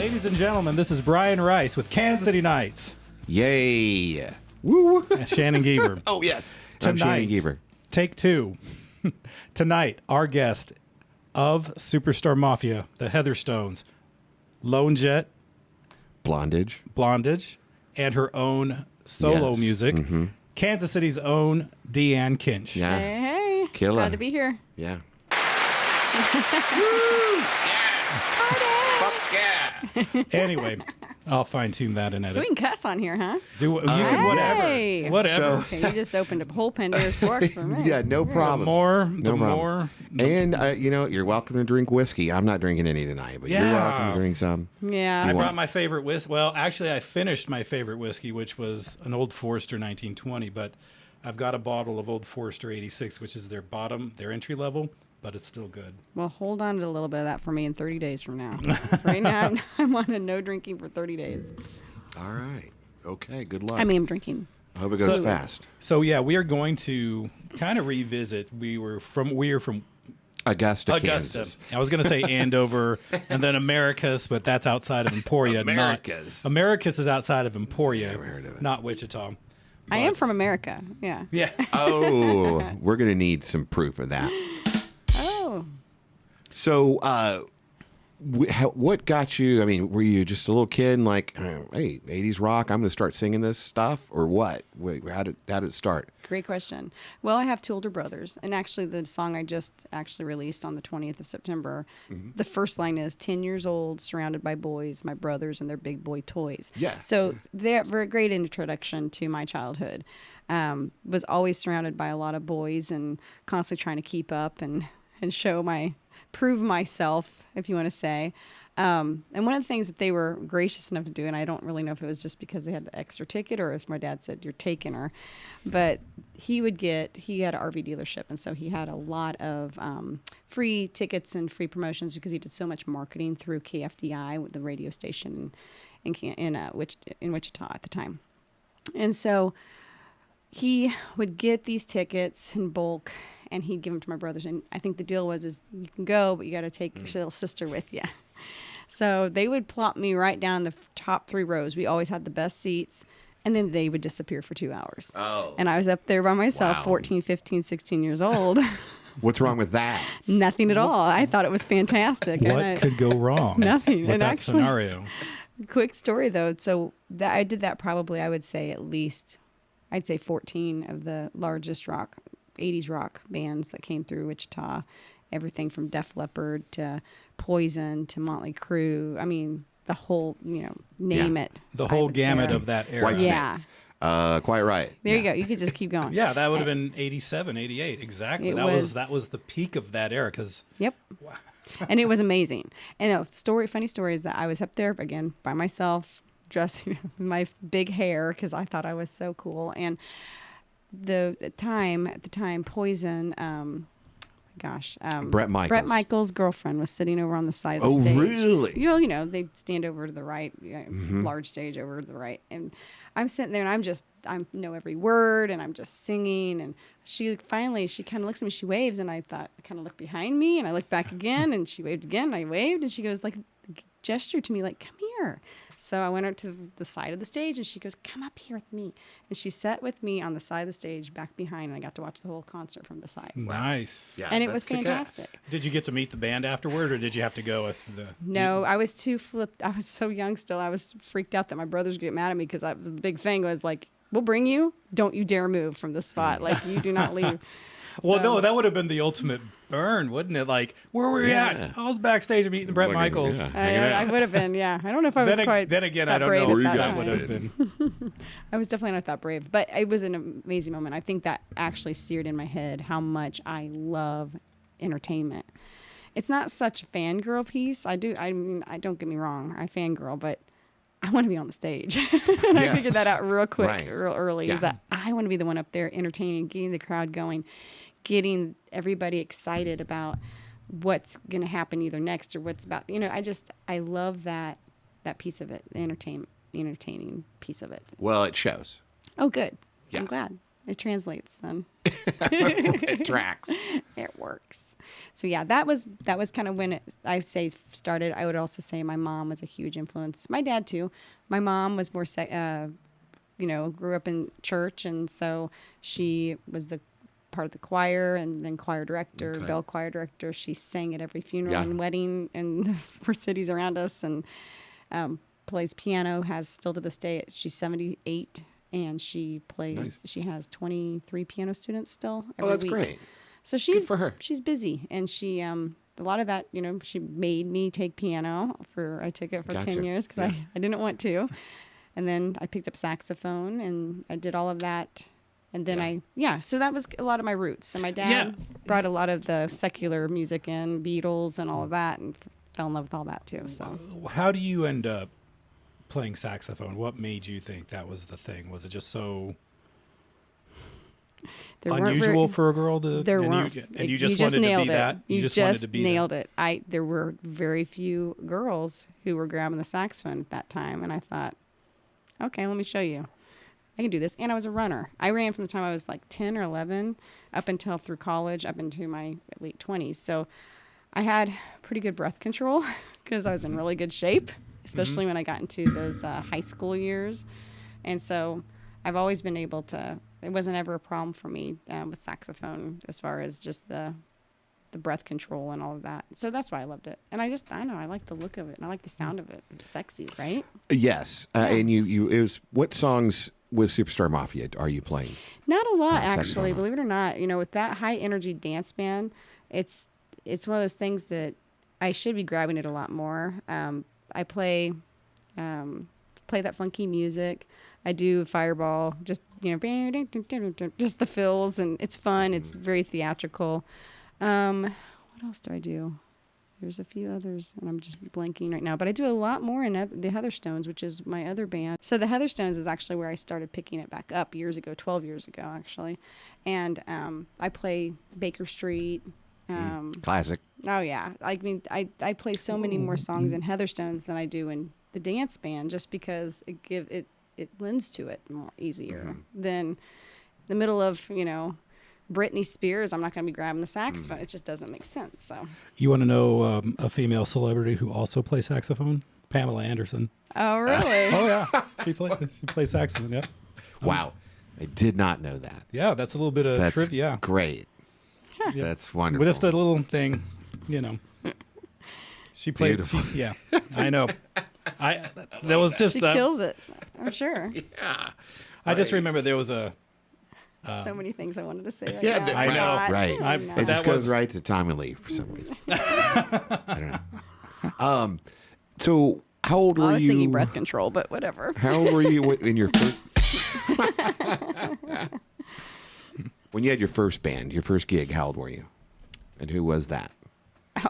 Ladies and gentlemen, this is Brian Rice with Kansas City Nights. Yay. Woo. And Shannon Geber. Oh, yes. Tonight, I'm Shannon Geber. Take two. Tonight, our guest of Superstar Mafia, the Heatherstones, Lone Jet, Blondage, and her own solo music, Kansas City's own Deann Kinsch. Yeah. Hey. Killer. Glad to be here. Yeah. Anyway, I'll fine-tune that and edit. So we can cuss on here, huh? You can Hey. whatever. Okay, you just opened a whole Pandora's box for me. Yeah, no problem. The more. And, you're welcome to drink whiskey. I'm not drinking any tonight, but you're welcome to drink some. Yeah. I brought my favorite whiskey. Well, actually, I finished my favorite whiskey, which was an Old Forester 1920, but I've got a bottle of Old Forester 86, which is their entry level, but it's still good. Well, hold on to a little bit of that for me in 30 days from now. 'Cause right now, I'm on a no drinking for 30 days. All right. Okay, good luck. I mean, I'm drinking. I hope it goes fast. So, yeah, we are going to kind of revisit. We are from Augusta, Kansas. I was going to say Andover and then Americus, but that's outside of Emporia. Americus. Americus is outside of Emporia, Never heard of it. not Wichita. I am from America. Yeah. Yeah. Oh, we're going to need some proof of that. Oh. So, what got you? I mean, were you just a little kid and like, hey, 80s rock, I'm going to start singing this stuff, or what? How did it start? Great question. Well, I have two older brothers, and actually the song I just released on the 20th of September, the first line is 10 years old, surrounded by boys, my brothers and their big boy toys. Yeah. So they're a great introduction to my childhood. Was always surrounded by a lot of boys and constantly trying to keep up and prove myself, if you want to say. And one of the things that they were gracious enough to do, and I don't really know if it was just because they had the extra ticket or if my dad said, you're taking her, but he had an RV dealership. And so he had a lot of free tickets and free promotions because he did so much marketing through KFDI, the radio station in Wichita at the time. And so he would get these tickets in bulk and he'd give them to my brothers. And I think the deal is you can go, but you got to take your little sister with you. So they would plop me right down in the top 3 rows. We always had the best seats. And then they would disappear for 2 hours. Oh. And I was up there by myself, Wow. 14, 15, 16 years old. What's wrong with that? Nothing at all. I thought it was fantastic. What could go wrong? Nothing. With And that actually- scenario. Quick story, though. So I did that probably, I would say, at least, I'd say 14 of the largest 80s rock bands that came through Wichita. Everything from Def Leppard to Poison to Motley Crue. I mean, the whole, name it. The whole gamut there. of that era. Whitesnate. Yeah. Quite right. There you go. You could just keep going. Yeah, that would have been 87, 88. Exactly. It That was the peak of that era because Yep. And it was amazing. And funny story is that I was up there again by myself, dressed with my big hair because I thought I was so cool. And at the time, Poison, Bret Michaels. Bret Michaels' girlfriend was sitting over on the side of the Oh, stage. really? You know, they'd stand over to the right, large stage over to the right. And I'm sitting there and I know every word and I'm just singing. And she kind of looks at me, she waves. And I kind of looked behind me and I looked back again and she waved again and I waved and she goes gestured to me like, come here. So I went up to the side of the stage and she goes, come up here with me. And she sat with me on the side of the stage back behind and I got to watch the whole concert from the side. nice. Yeah, And it that's was fantastic. kick-ass. Did you get to meet the band afterward or did you have to go with the... No, I was too flipped. I was so young still. I was freaked out that my brothers would get mad at me because the big thing was like, we'll bring you. Don't you dare move from the spot. Like, you do not leave. Well, So- no, that would have been the ultimate burn, wouldn't it? Like, where were we at? I was backstage meeting Bret Michaels. Yeah. I would have been, yeah. I don't know if I was quite Then again, that I don't brave know at if that that time. would have been. I was definitely not that brave, but it was an amazing moment. I think that actually seared in my head how much I love entertainment. It's not such a fangirl piece. I mean, don't get me wrong. I fangirl, but I want to be on the stage. And I figured that out real quick, Right. real early, Yeah. is that I want to be the one up there entertaining, getting the crowd going, getting everybody excited about what's going to happen either next or what's about, I love that piece of it, the entertaining piece of it. Well, it shows. Oh, good. Yes. I'm glad. It translates then. It tracks. It works. So yeah, that was kind of when I say started. I would also say my mom was a huge influence. My dad too. My mom was more, grew up in church, and so she was the part of the choir and then choir director, Okay. bell choir director. She sang at every funeral Yeah. and wedding in the four cities around us, and plays piano. Has still to this day. She's 78. And she plays. Nice. She has 23 piano students still Oh, every that's week. great. So she's for her. She's busy, and she a lot of that. She made me take piano I took it for Gotcha. 10 years because Yeah. I didn't want to, and then I picked up saxophone and I did all of that, and then so that was a lot of my roots. And my dad brought a lot of the secular music in, Beatles and all of that, and fell in love with all that too. So How do you end up playing saxophone? What made you think that was the thing? Was it just so there weren't unusual for a girl to? There and weren't. you just wanted to nailed be it. that. You just wanted to be nailed that. it. There were very few girls who were grabbing the saxophone at that time, and I thought, okay, let me show you. I can do this. And I was a runner. I ran from the time I was like 10 or 11 up until through college, up into my late 20s. So I had pretty good breath control because I was in really good shape, especially when I got into those high school years. And so I've always been able to, it wasn't ever a problem for me with saxophone as far as just the breath control and all of that. So that's why I loved it. And I don't know, I like the look of it and I like the sound of it. It's sexy, right? Yes. And it was, what songs with Superstar Mafia are you playing? Not a lot, saxophone. actually, believe it or not. With that high energy dance band, it's one of those things that I should be grabbing it a lot more. I play that funky music. I do Fireball, just just the fills, and it's fun. It's very theatrical. What else do I do? There's a few others, and I'm just blanking right now. But I do a lot more in the Heatherstones, which is my other band. So the Heatherstones is actually where I started picking it back up 12 years ago, actually. And I play Baker Street. Classic. Oh, yeah. I mean, I play so many more songs in Heatherstones than I do in the dance band, just because it lends to it more easier than the middle of, Britney Spears. I'm not going to be grabbing the saxophone. It just doesn't make sense. So. You want to know a female celebrity who also plays saxophone? Pamela Anderson. Oh, really? Oh yeah, she plays saxophone. Yeah. Wow. I did not know that. Yeah, that's a little bit of That's trivia. great. Yeah. That's wonderful. With just a little thing, She played. Beautiful. Yeah, I know. That was just. She kills it. I'm sure. Yeah. I just remember there was a. So many things I wanted to say. Right Yeah, now. I know. Right. I I- know. It just That goes was- right to Tommy Lee for some reason. I don't know. So how old I were was you? thinking breath control, but whatever. How old were you in your first? When you had your first band, your first gig, how old were you? And who was that?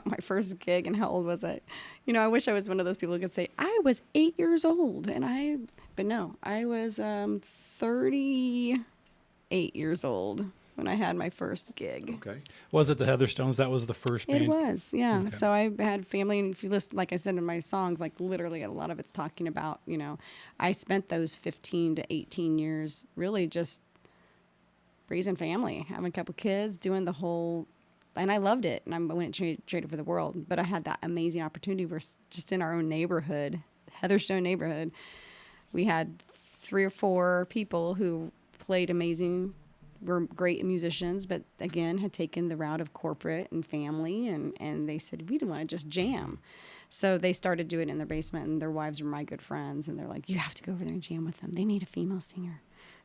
My first gig, and how old was I? I wish I was one of those people who could say I was 8 years old, but no, I was 38 years old when I had my first gig. Okay. Was it the Heatherstones? That was the first band. It was, yeah. Okay. So I had family, and if you listen, like I said in my songs, like literally a lot of it's talking about, I spent those 15 to 18 years really just raising family, having a couple kids, doing the whole, and I loved it, and I wouldn't trade it for the world. But I had that amazing opportunity where just in our own neighborhood, Heatherstone neighborhood, we had 3 or 4 people who played amazing, were great musicians, but again had taken the route of corporate and family, and they said, we didn't want to just jam. So they started doing it in their basement, and their wives were my good friends, and they're like, you have to go over there and jam with them. They need a female singer.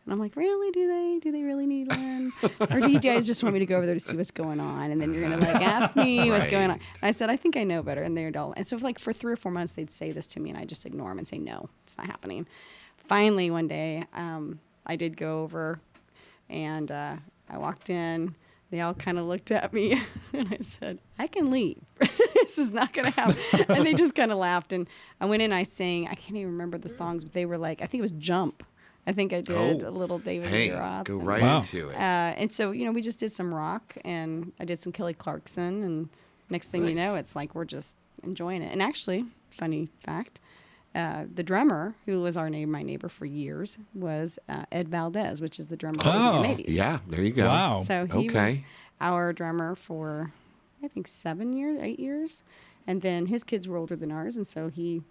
And I'm like, really? Do they? Do they really need one? Or do you guys just want me to go over there to see what's going on? And then you're going to ask me what's going on. And I said, I think I know better. And they're dull. And so for 3 or 4 months, they'd say this to me, and I just ignore them and say, no, it's not happening. Finally, one day, I did go over, and I walked in. They all kind of looked at me, and I said, I can leave. This is not going to happen. And they just kind of laughed. And I went in, I sang, I can't even remember the songs, but they were like, I think it was Jump. I think I did a little David Lee Roth. Go right Wow. into it. And so, we just did some rock, and I did some Kelly Clarkson, and next thing you know, it's like we're just enjoying it. And actually, funny fact, the drummer, who was my neighbor for years, was Ed Valdez, which is the drummer for Oh, the 80s. Yeah, there you go. Wow. So he was Okay. our drummer for, I think, 8 years. And then his kids were older than ours, and so he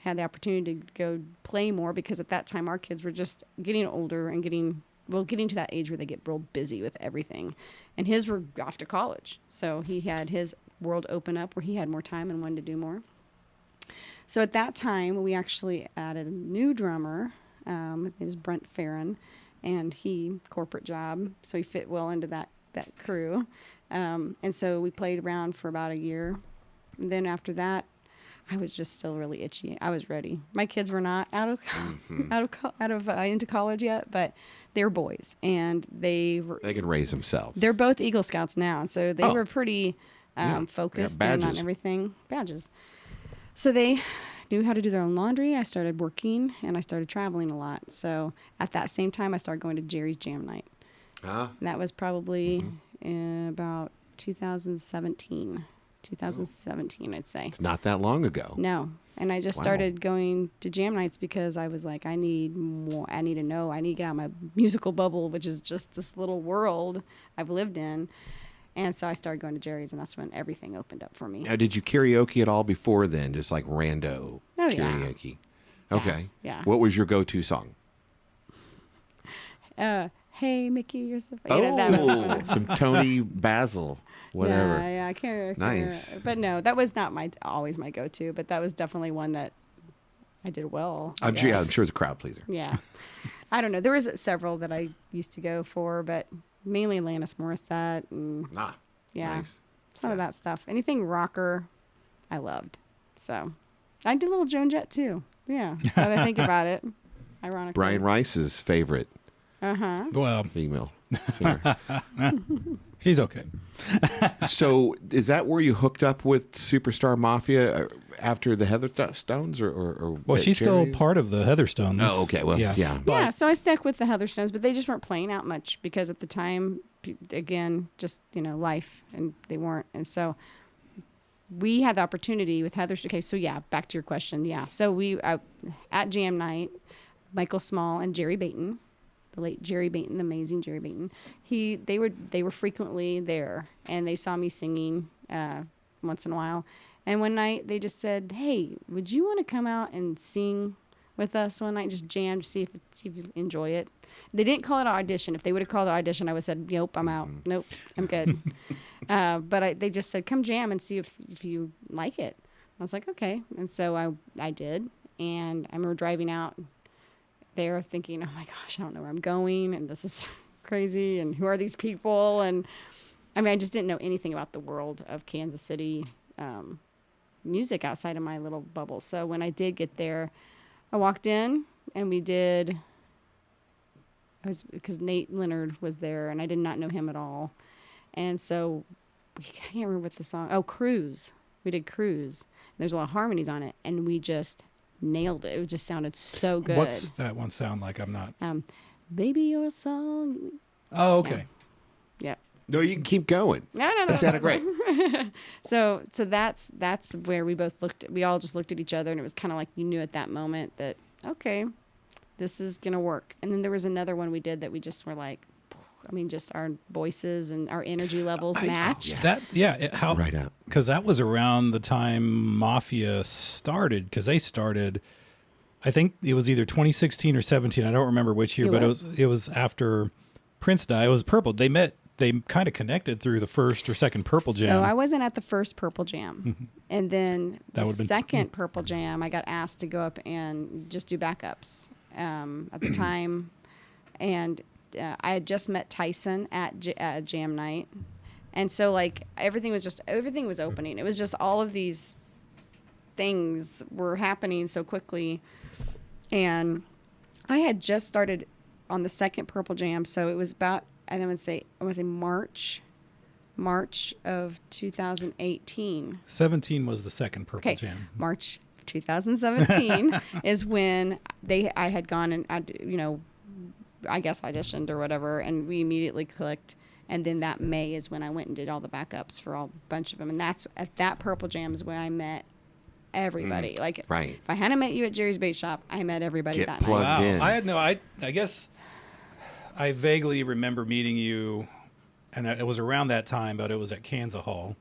had the opportunity to go play more, because at that time our kids were just getting older and getting to that age where they get real busy with everything. And his were off to college. So he had his world open up where he had more time and wanted to do more. So at that time, we actually added a new drummer. His name is Brent Farron, and he, corporate job, so he fit well into that crew. And so we played around for about a year. And then after that, I was just still really itchy. I was ready. My kids were not into college yet, but they're boys, and they can raise themselves. They're both Eagle Scouts now, and so they were pretty focused in on badges. everything. Badges. So they knew how to do their own laundry. I started working, and I started traveling a lot. So at that same time, I started going to Jerry's Jam Night. And that was probably about 2017, I'd say. It's not that long ago. No. And I just started going to jam nights because I was like, I need more. I need to know. I need to get out of my musical bubble, which is just this little world I've lived in. And so I started going to Jerry's, and that's when everything opened up for me. Now, did you karaoke at all before then? Just like rando Oh, yeah. karaoke? Okay. Yeah. What was your go-to song? Hey, Mickey, you're so funny. That was fun. Some Tony Basil, whatever. Yeah, I can't. Nice. But no, that was not always my go-to, but that was definitely one that I did well. I'm sure it's a crowd pleaser. Yeah. I don't know. There was several that I used to go for, but mainly Alanis Morissette and Nice. some of that stuff. Anything rocker, I loved. So I did a little Joan Jett too. Yeah. Now that I think about it, ironically. Brian Rice's favorite Well, female singer. she's okay. So is that where you hooked up with Superstar Mafia after the Heatherstones or Well, she's still Jerry's? part of the Heatherstones. Oh, okay. Well, yeah. Yeah, so I stuck with the Heatherstones, but they just weren't playing out much because at the time, again, just, life, and they weren't. And so we had the opportunity with Heatherstones. Okay, so yeah, back to your question. Yeah, so we, at Jam Night, Michael Small and Jerry Baton, the late Jerry Baton, the amazing Jerry Baton, they were frequently there, and they saw me singing once in a while. And one night they just said, "Hey, would you want to come out and sing with us one night? Just jam to see if you enjoy it." They didn't call it an audition. If they would have called it audition, I would have said, "Nope, I'm out. Nope, I'm good." But they just said, "Come jam and see if you like it." I was like, "Okay," and so I did. And I remember driving out there thinking, "Oh my gosh, I don't know where I'm going, and this is crazy, and who are these people?" And I mean, I just didn't know anything about the world of Kansas City music outside of my little bubble. So when I did get there, I walked in and because Nate Leonard was there, and I did not know him at all. And so I can't remember what the song, Cruise. We did Cruise. There's a lot of harmonies on it, and we just nailed it. It just sounded so good. What's that one sound like? I'm not. Baby, your song. Oh, okay. Yeah. No, you can keep going. No. That sounded great. So that's where we both we all just looked at each other, and it was kind of like you knew at that moment that, okay, this is going to work. And then there was another one we did that we just were like, just our voices and our energy levels matched. Right up. Because that was around the time Mafia started, because they started, I think it was either 2016 or 17. I don't remember which year, but it was after Prince died. It was Purple. They kind of connected through the first or second Purple Jam. So I wasn't at the first Purple Jam. And then That the would've been second Purple Jam, I got asked to go up and just do backups at the time. And I had just met Tyson at Jam Night. And so, like, everything was opening. It was just all of these things were happening so quickly. And I had just started on the second Purple Jam. So it was about, I want to say March of 2018. 17 was the second Purple Okay, Jam. March of 2017 is when I had gone and, I guess auditioned or whatever, and we immediately clicked. And then that May is when I went and did all the backups for a bunch of them. And that's at that Purple Jam is when I met everybody. Like, right. if I hadn't met you at Jerry's Bait Shop, I met everybody Get that plugged night. Wow. in. I had no. I guess I vaguely remember meeting you, and it was around that time, but it was at Kansas Hall.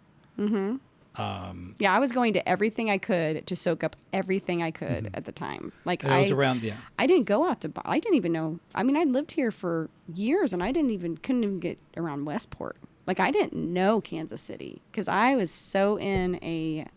Yeah, I was going to everything I could to soak up everything I could at the time. Like, And it was around I didn't go out to buy. I didn't even know. I mean, I lived here for years, and I couldn't even get around Westport. Like, I didn't know Kansas City because I was so in a.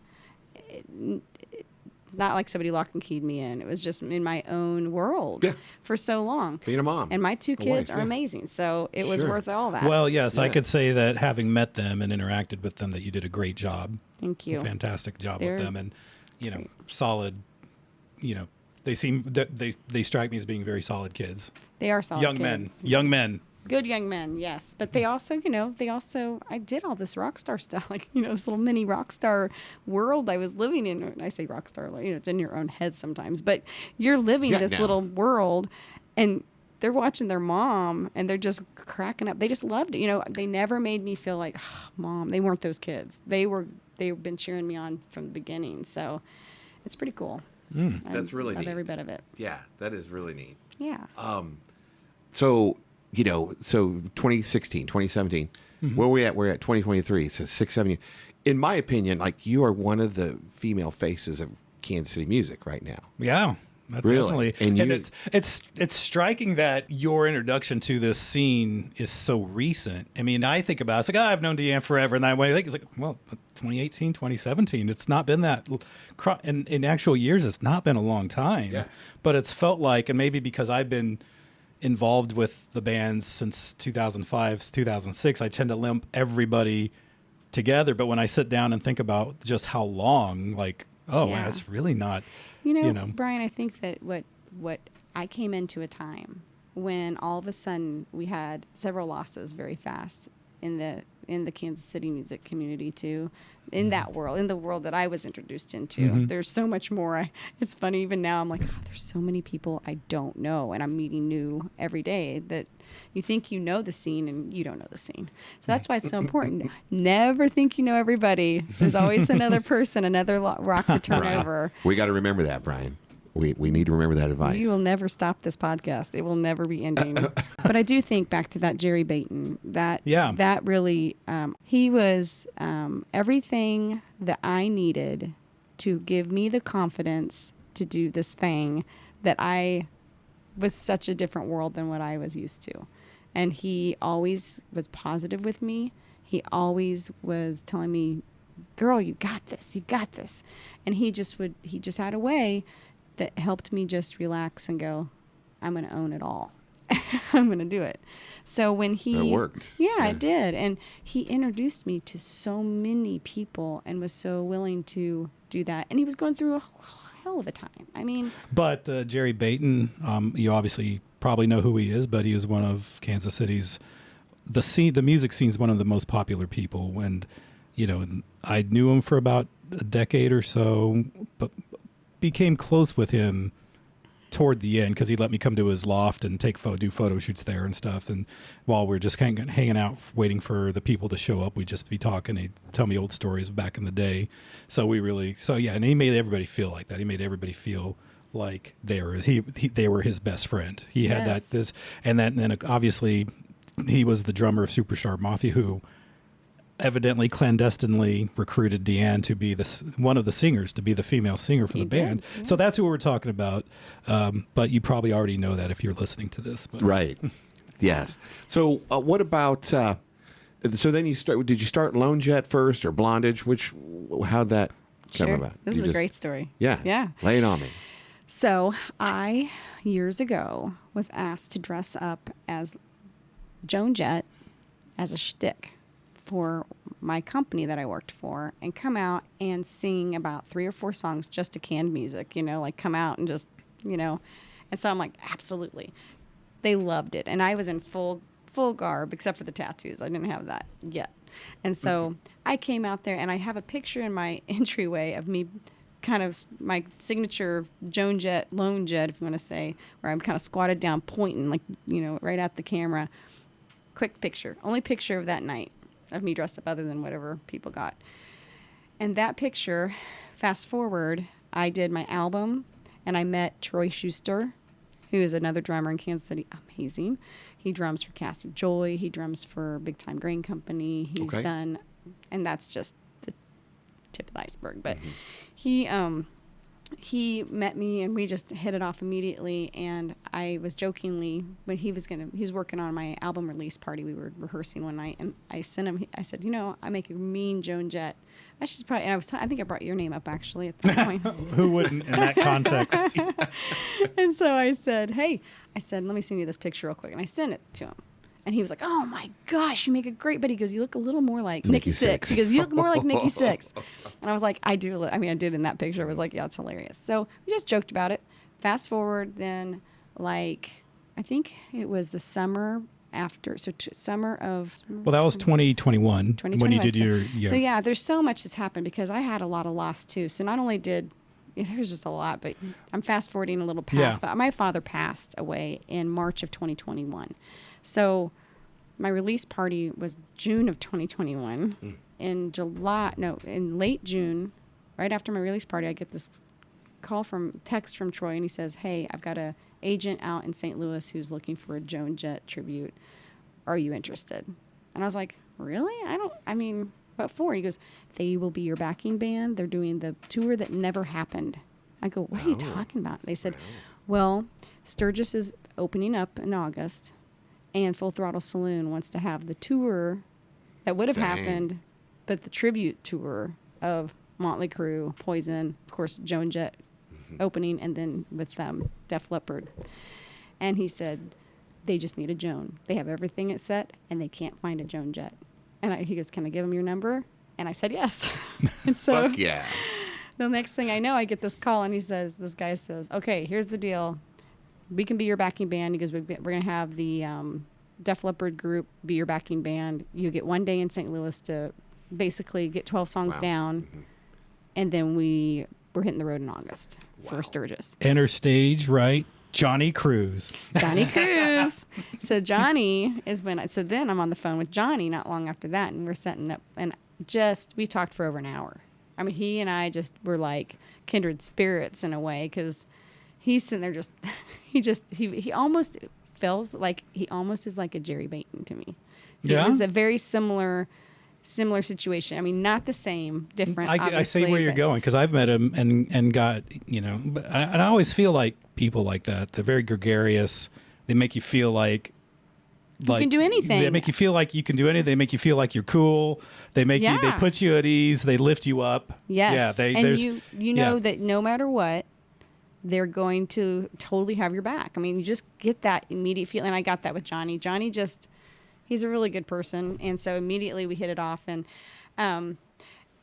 It's not like somebody locked and keyed me in. It was just in my own world for so long. Being a mom. And my two kids wife, are amazing, so it was Sure. worth all that. Well, yes, I Yeah. could say that having met them and interacted with them, that you did a great job. Thank you. A fantastic job They're with them, and solid. They seem they strike me as being very solid kids, They are solid young kids. men. Good young men, yes. But they also, I did all this rock star stuff, like, this little mini rock star world I was living in. And I say rock star, like, it's in your own head sometimes, but you're living this little world, and they're watching their mom and they're just cracking up. They just loved it. They never made me feel like, oh, Mom, they weren't those kids. They've been cheering me on from the beginning. So it's pretty cool. That's really love neat. every bit of it. Yeah, that is really neat. Yeah. So, so 2016, 2017, where are we at? We're at 2023. So 6, 7 years. In my opinion, like, you are one of the female faces of Kansas City music right now. Yeah. Really? Definitely. And it's striking that your introduction to this scene is so recent. I mean, I think about it, it's like, I've known Deann forever. And I think it's like, well, 2018, 2017, it's not been that, in actual years, it's not been a long time. Yeah. But it's felt like, and maybe because I've been involved with the bands since 2005, 2006, I tend to lump everybody together. But when I sit down and think about just how long, like, wow, it's really not. Brian, I think that what I came into a time when all of a sudden we had several losses very fast in the Kansas City music community too, in that world, in the world that I was introduced into. There's so much more. It's funny, even now I'm like, there's so many people I don't know, and I'm meeting new every day that you think you know the scene and you don't know the scene. So that's why it's so important. Never think you know everybody. There's always another person, another rock to turn over. We got to remember that, Brian. We need to remember that advice. You will never stop this podcast. It will never be ending. But I do think back to that Jerry Baton. That really, he was everything that I needed to give me the confidence to do this thing that I was such a different world than what I was used to. And he always was positive with me. He always was telling me, girl, you got this, you got this. And he just had a way that helped me just relax and go, I'm going to own it all. I'm going to do it. So when It worked. Yeah, it did. And he introduced me to so many people and was so willing to do that. And he was going through a hell of a time. I mean, but Jerry Baton, you obviously probably know who he is, but he was one of Kansas City's, the music scene is one of the most popular people. And, and I knew him for about a decade or so, but became close with him toward the end because he let me come to his loft and do photo shoots there and stuff. And while we're just hanging out waiting for the people to show up, we'd just be talking. He'd tell me old stories back in the day. And he made everybody feel like that. He made everybody feel like they were his best friend. He had and then obviously he was the drummer of Superstar Mafia, who evidently clandestinely recruited Deann to be one of the singers, to be the female singer for the band. Yeah. So that's who we're talking about. But you probably already know that if you're listening to this. But. Right. Yes. So what about, so then did you start Lone Jet first or Blondage? How'd that come about? This is a great story. Yeah. Yeah. Lay it on me. So I, years ago, was asked to dress up as Joan Jett as a shtick for my company that I worked for and come out and sing about 3 or 4 songs just to canned music, like come out and just, and so I'm like, absolutely. They loved it. And I was in full garb, except for the tattoos. I didn't have that yet. And so I came out there and I have a picture in my entryway of me kind of my signature Joan Jett, Lone Jet, if you want to say, where I'm kind of squatted down pointing like, right at the camera. Quick picture. Only picture of that night of me dressed up other than whatever people got. And that picture fast forward, I did my album, and I met Troy Schuster, who is another drummer in Kansas City. Amazing. He drums for Casted Joy. He drums for Big Time Grain Company. He's done, and that's just the tip of the iceberg. But he met me, and we just hit it off immediately. And I was jokingly, when he was working on my album release party, we were rehearsing one night, and I sent him, I said, I make a mean Joan Jett. I should probably, and I think I brought your name up actually at that point. Who wouldn't in that context? And so I said, let me send you this picture real quick. And I sent it to him. And he was like, oh my gosh, you make it great. But he goes, you look a little more like Nikki Sixx. He goes, you look more like Nikki Sixx. And I was like, I do. I did in that picture. I was like, yeah, it's hilarious. So we just joked about it. Fast forward then, I think it was the summer after. So summer of. Well, that was 2021 when you did your. So yeah, there's so much that's happened because I had a lot of loss too. So not only did. There's just a lot, but I'm fast forwarding a little past. But my father passed away in March of 2021. So my release party was June of 2021. In late June, right after my release party, I get this text from Troy, and he says, hey, I've got a agent out in St. Louis who's looking for a Joan Jett tribute. Are you interested? And I was like, really? What for? He goes, they will be your backing band. They're doing the tour that never happened. I go, what are you talking about? They said, well, Sturgis is opening up in August, and Full Throttle Saloon wants to have the tour that would have happened, but the tribute tour of Motley Crue, Poison, of course, Joan Jett opening, and then with Def Leppard. And he said, they just need a Joan. They have everything it's set, and they can't find a Joan Jett. And he goes, can I give him your number? And I said, yes. And so Fuck yeah. The next thing I know, I get this call, and this guy says, okay, here's the deal. We can be your backing band. He goes, we're going to have the Def Leppard group be your backing band. You get one day in St. Louis to basically get 12 songs down. And then we're hitting the road in August for Sturgis. Enter stage, right? Johnny Cruz. Johnny Cruz. So Johnny is so then I'm on the phone with Johnny not long after that, and we're setting up, and we talked for over an hour. He and I just were like kindred spirits in a way, because he's sitting there he almost feels like he almost is like a Jerry Baton to me. It was a very similar situation. Not the same, different. I see where you're going, because I've met him and got, and I always feel like people like that. They're very gregarious. They make you feel like you can do anything. They make you feel like you can do anything. They make you feel like you're cool. They make you. They put you at ease. They lift you up. Yes. Yeah. You know that no matter what, they're going to totally have your back. You just get that immediate feeling. And I got that with Johnny. Johnny he's a really good person. And so immediately we hit it off. And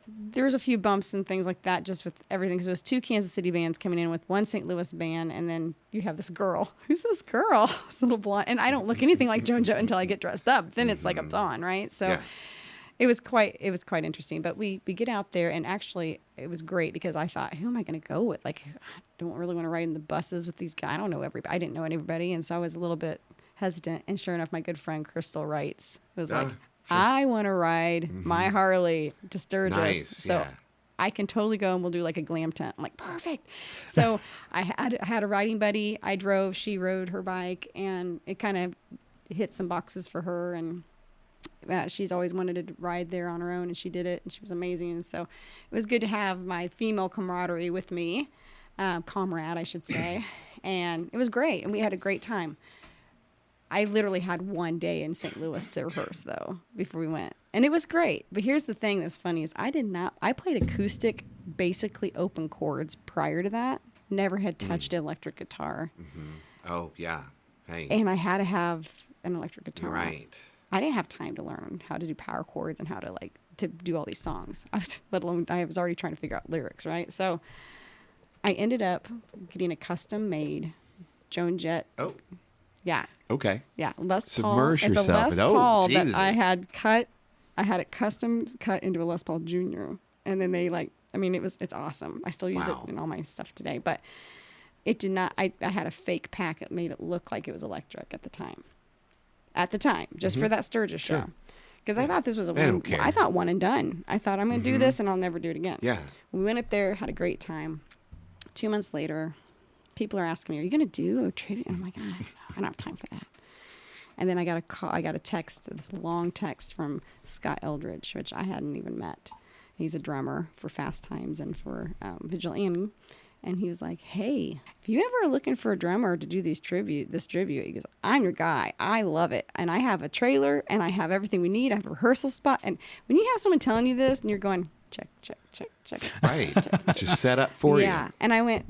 there was a few bumps and things like that just with everything. Because it was 2 Kansas City bands coming in with 1 St. Louis band. And then you have this girl. Who's this girl? This little blonde. And I don't look anything like Joan Jett until I get dressed up. Then it's like I'm on, right? So it was quite interesting. But we get out there, and actually it was great because I thought, who am I going to go with? I don't really want to ride in the buses with these guys. I don't know everybody. I didn't know anybody. And so I was a little bit hesitant. And sure enough, my good friend Crystal writes, it was like, I want to ride my Harley to Sturgis. Nice. So I can totally go, and we'll do a glam tent. I'm like, perfect. So I had a riding buddy. I drove, she rode her bike, and it kind of hit some boxes for her. And she's always wanted to ride there on her own, and she did it, and she was amazing. And so it was good to have my female camaraderie with me, comrade, I should say. And it was great, and we had a great time. I literally had one day in St. Louis to rehearse, though, before we went. And it was great. But here's the thing that's funny is I played acoustic, basically open chords prior to that. Never had touched electric guitar. Mm-hmm. Oh, yeah. Hey. And I had to have an electric guitar. Right. I didn't have time to learn how to do power chords and how to to do all these songs, let alone I was already trying to figure out lyrics, right? So I ended up getting a custom-made Joan Jett. Oh. Yeah. Okay. Yeah, Les Paul. Submerge it's yourself. It's a Les Paul that I had cut. I had it custom cut into a Les Paul Junior, and then they it's awesome. I still use it in all my stuff today, but it did not. I had a fake pack that made it look like it was electric at the time. Just for that Sturgis show, Because I thought this was don't care. I thought one and done. I thought I'm going to do this and I'll never do it again. Yeah. We went up there, had a great time. 2 months later, people are asking me, "Are you going to do a tribute?" And I'm like, I don't have time for that. And then I got a call. I got a text, this long text from Scott Eldridge, which I hadn't even met. He's a drummer for Fast Times and for Vigilante. And he was like, "Hey, if you ever are looking for a drummer to do this tribute, he goes, I'm your guy. I love it. And I have a trailer and I have everything we need. I have a rehearsal spot." And when you have someone telling you this and you're going, check. Right. Just set up for you. Yeah. And I went,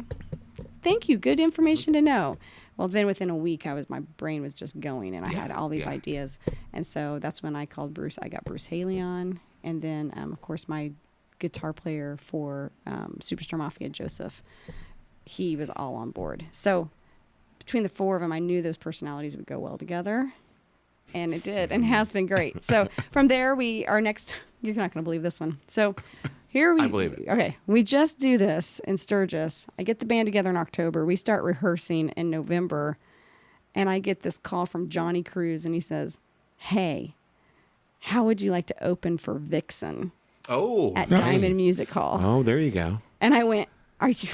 thank you. Good information to know. Well, then within a week, my brain was just going and I had all these ideas. And so that's when I called Bruce. I got Bruce Haley on. And then, of course, my guitar player for Superstar Mafia, Joseph, he was all on board. So between the four of them, I knew those personalities would go well together. And it did, and has been great. So from there, you're not going to believe this one. So I believe it. Okay, we just do this in Sturgis. I get the band together in October. We start rehearsing in November. And I get this call from Johnny Cruz, and he says, "Hey, how would you like to open for Vixen?" At Diamond Music Hall. Oh, there you go. And I went, "Are you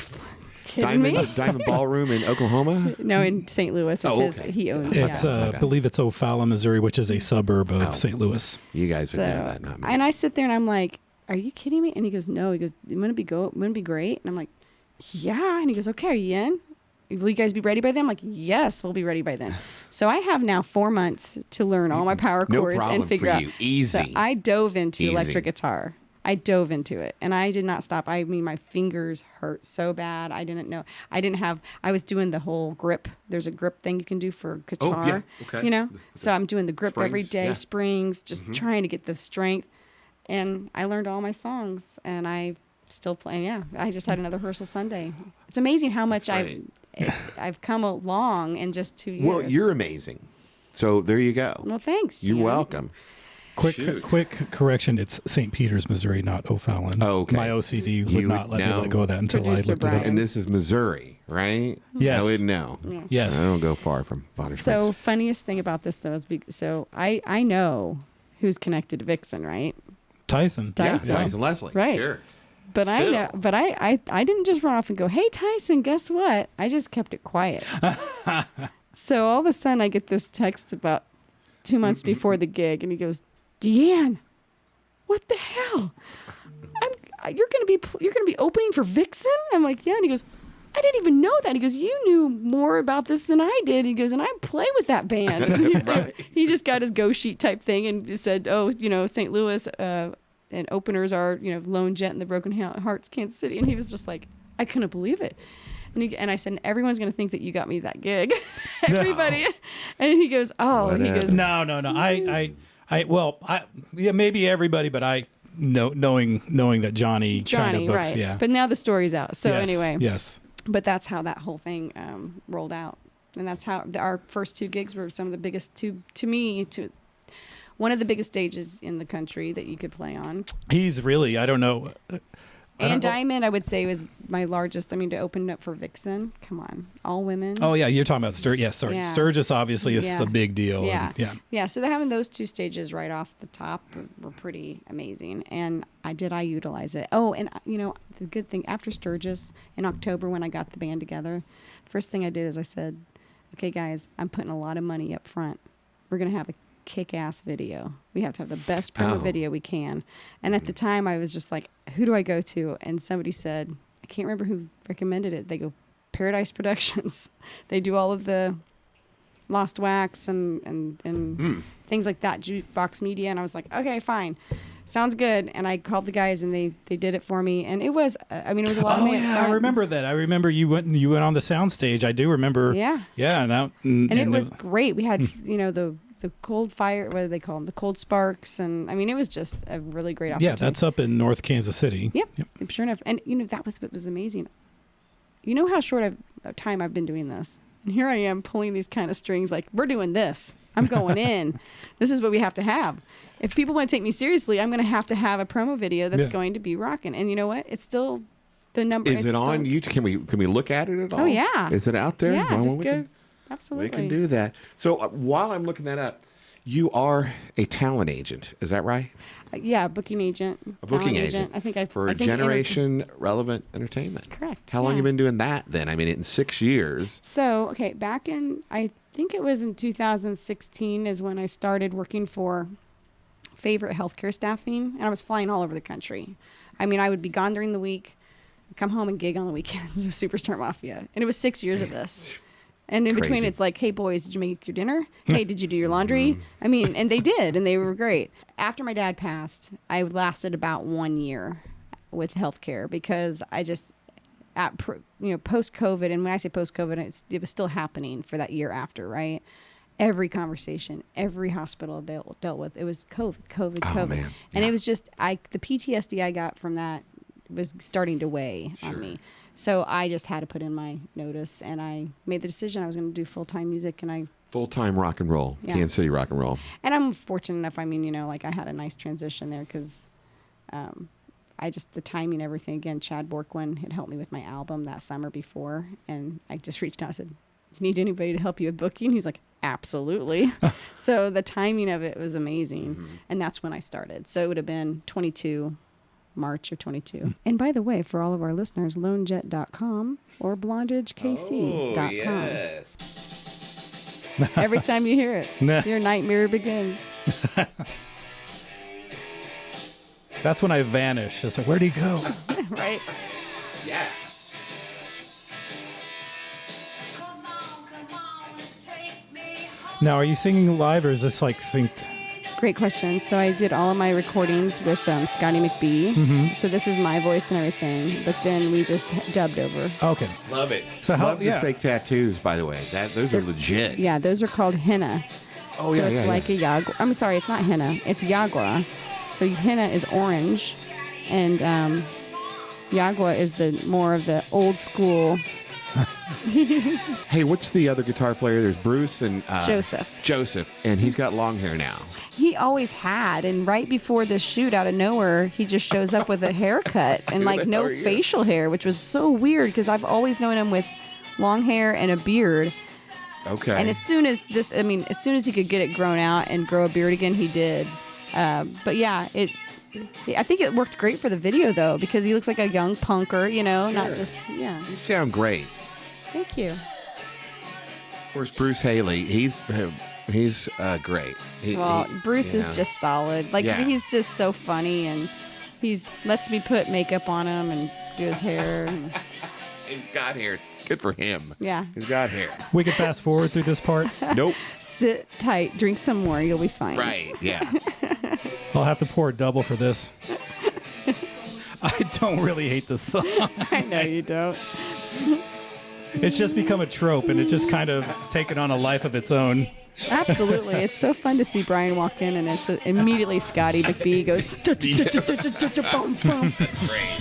kidding me?" Diamond Ballroom in Oklahoma? No, in St. Louis. He owns it. It's, I believe it's O'Fallon, Missouri, which is a suburb of St. Louis. You guys would know that, not me. And I sit there and I'm like, "Are you kidding me?" And he goes, "No." He goes, "Wouldn't it be great?" And I'm like, "Yeah." And he goes, "Okay, are you in? Will you guys be ready by then?" I'm like, "Yes, we'll be ready by then." So I have now 4 months to learn all my power chords and figure out. Easy. So I dove into electric guitar. I dove into it and I did not stop. I mean, my fingers hurt so bad. I didn't know. I was doing the whole grip. There's a grip thing you can do for guitar. Oh, yeah. Okay. You know? So I'm doing the grip Springs, every day, yeah. springs, just trying to get the strength. And I learned all my songs and I still play. Yeah. I just had another rehearsal Sunday. It's amazing how much I've come along in just 2 years. Well, you're amazing. So there you go. Well, thanks. You're welcome. Quick correction. It's St. Peters, Missouri, not O'Fallon. Oh, okay. My OCD would not let me let go of that until I Producer looked it Brian. up. And this is Missouri, right? Yes. I wouldn't know. Yeah. Yes. I don't go far from Bonner So Springs. funniest thing about this though is so I know who's connected to Vixen, right? Tyson. Yeah, Tyson. Tyson Leslie. Right. Sure. But I Still. know, but I didn't just run off and go, "Hey Tyson, guess what?" I just kept it quiet. So all of a sudden I get this text about 2 months before the gig, and he goes, "Deann, what the hell? You're gonna be opening for Vixen?" I'm like, "Yeah." And he goes, "I didn't even know that." He goes, "You knew more about this than I did." He goes, "And I play with that band." He just got his go sheet type thing and said, "Oh, St. Louis and openers are, Lone Jet and the Broken Hearts, Kansas City." And he was just like, I couldn't believe it. And I said, "Everyone's going to think that you got me that gig." Everybody. No. And he goes, "Oh." And he goes, No. Maybe everybody, but I knowing that Johnny kind of books, right. yeah. But now the story's out. So anyway. Yes. But that's how that whole thing rolled out. And that's how our first 2 gigs were some of the biggest, to one of the biggest stages in the country that you could play on. He's really, I don't know. And Diamond, I would say, was my largest. I mean, to open up for Vixen, come on, all women. Oh, yeah, you're talking about Sturgis. Yeah, sorry. Yeah. Sturgis obviously is a big deal. Yeah. And, Yeah, so having those 2 stages right off the top were pretty amazing. And I utilize it. Oh, and, the good thing, after Sturgis in October when I got the band together, the first thing I did is I said, "Okay, guys, I'm putting a lot of money up front. We're going to have a kick-ass video. We have to have the best promo video we can." And at the time I was just like, who do I go to? And somebody said, I can't remember who recommended it. They go, Paradise Productions. They do all of the Lost Wax and things like that, Jukebox Media. And I was like, okay, fine. Sounds good. And I called the guys and they did it for me. And it was, it was a lot of money. Yeah, I remember that. I remember you went on the sound stage. I do remember. Yeah. Yeah. And it was great. We had, the cold fire, what do they call them? The cold sparks. And it was just a really great opportunity. Yeah, that's up in North Kansas City. Yep. Sure enough. And, that was what was amazing. You know how short of time I've been doing this. And here I am pulling these kind of strings like, we're doing this. I'm going in. This is what we have to have. If people want to take me seriously, I'm going to have a promo video that's going to be rocking. And you know what? It's still the number. Is it on YouTube? Can we look at it at all? Oh, yeah. Is it out there? Yeah, well, just go. Absolutely. We can do that. So while I'm looking that up, You are a talent agent. Is that right? Yeah, booking agent. A booking talent agent. I think I for I think Generation Relevant Entertainment. Correct. How long yeah. you been doing that then? I mean, in 6 years. So, okay, back in, I think it was in 2016 is when I started working for Favorite Healthcare Staffing, and I was flying all over the country. I mean, I would be gone during the week, come home and gig on the weekends with Superstar Mafia. And it was 6 years of this. And in between, Crazy. it's like, hey, boys, did you make your dinner? Hey, did you do your laundry? I mean, and they did, and they were great. After my dad passed, I lasted about 1 year with healthcare because I just, post-COVID, and when I say post-COVID, it was still happening for that year after, right? Every conversation, every hospital dealt with, it was COVID. Oh, man. And Yeah. it was just, the PTSD I got from that was starting to weigh on me. So I just had to put in my notice, and I made the decision I was going to do full-time music, and Full-time rock and roll. Yeah. Kansas City rock and roll. and I'm fortunate enough, I mean, like I had a nice transition there because the timing, everything, again, Chad Borkwin had helped me with my album that summer before, and I just reached out and said, you need anybody to help you with booking? He's like, absolutely. So the timing of it was amazing, and that's when I started. So it would have been March of 22. And by the way, for all of our listeners, loanjet.com or blondagekc.com. Every time you hear it, your nightmare begins. That's when I vanish. It's like, where'd he go? Right? Yeah. Now, are you singing live or is this like synced? Great question. So I did all of my recordings with Scotty McBee. So this is my voice and everything, but then we just dubbed over. Okay. Love it. So how- Love the yeah. fake tattoos, by the way. Those are legit. Yeah, those are called henna. Oh, so yeah, it's yeah, like a yagua. I'm sorry, it's not henna. It's yagua. So henna is orange, and yagua is the more of the old school. Hey, what's the other guitar player? There's Bruce and Joseph. and he's got long hair now. He always had, and right before this shoot, out of nowhere, he just shows up with a haircut and like no facial hair, which was so weird because I've always known him with long hair and a beard. Okay. And as soon as he could get it grown out and grow a beard again, he did. But yeah, I think it worked great for the video though, because he looks like a young punker, not just, yeah. You sound great. Thank you. Of course, Bruce Haley, he's great. Bruce is just solid. Like, he's just so funny, and lets me put makeup on him and do his hair. He's got hair. Good for him. Yeah. He's got hair. We can fast forward through this part. Nope. Sit tight, drink some more, you'll be fine. Right, yeah. I'll have to pour a double for this. I don't really hate this song. I know you don't. It's just become a trope, and it's just kind of taken on a life of its own. Absolutely. It's so fun to see Brian walk in, and it's immediately Scotty McBee goes, bum, bum. That's great.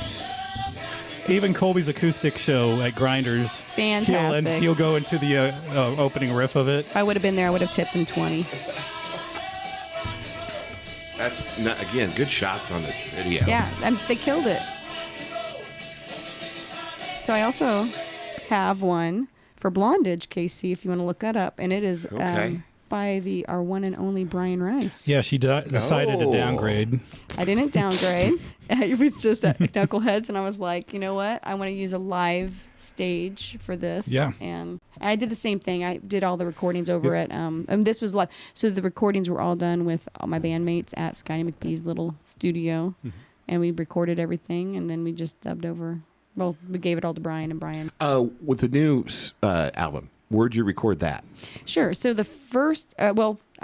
Even Colby's acoustic show at Grinders. Fantastic. He'll go into the opening riff of it. If I would have been there, I would have tipped him 20. That's, again, good shots on this video. Yeah, and they killed it. So I also have one for Blondage, KC, if you want to look that up, and it is by our one and only Brian Rice. Yeah, she decided to downgrade. I didn't downgrade. It was just at Knuckleheads, and I was like, you know what? I want to use a live stage for this. Yeah. And I did the same thing. I did all the recordings over at, and this was live. So the recordings were all done with all my bandmates at Scotty McBee's little studio, and we recorded everything, and then we just dubbed over. Well, we gave it all to Brian, and Brian. With the new album, where'd you record that? Sure. So the first, I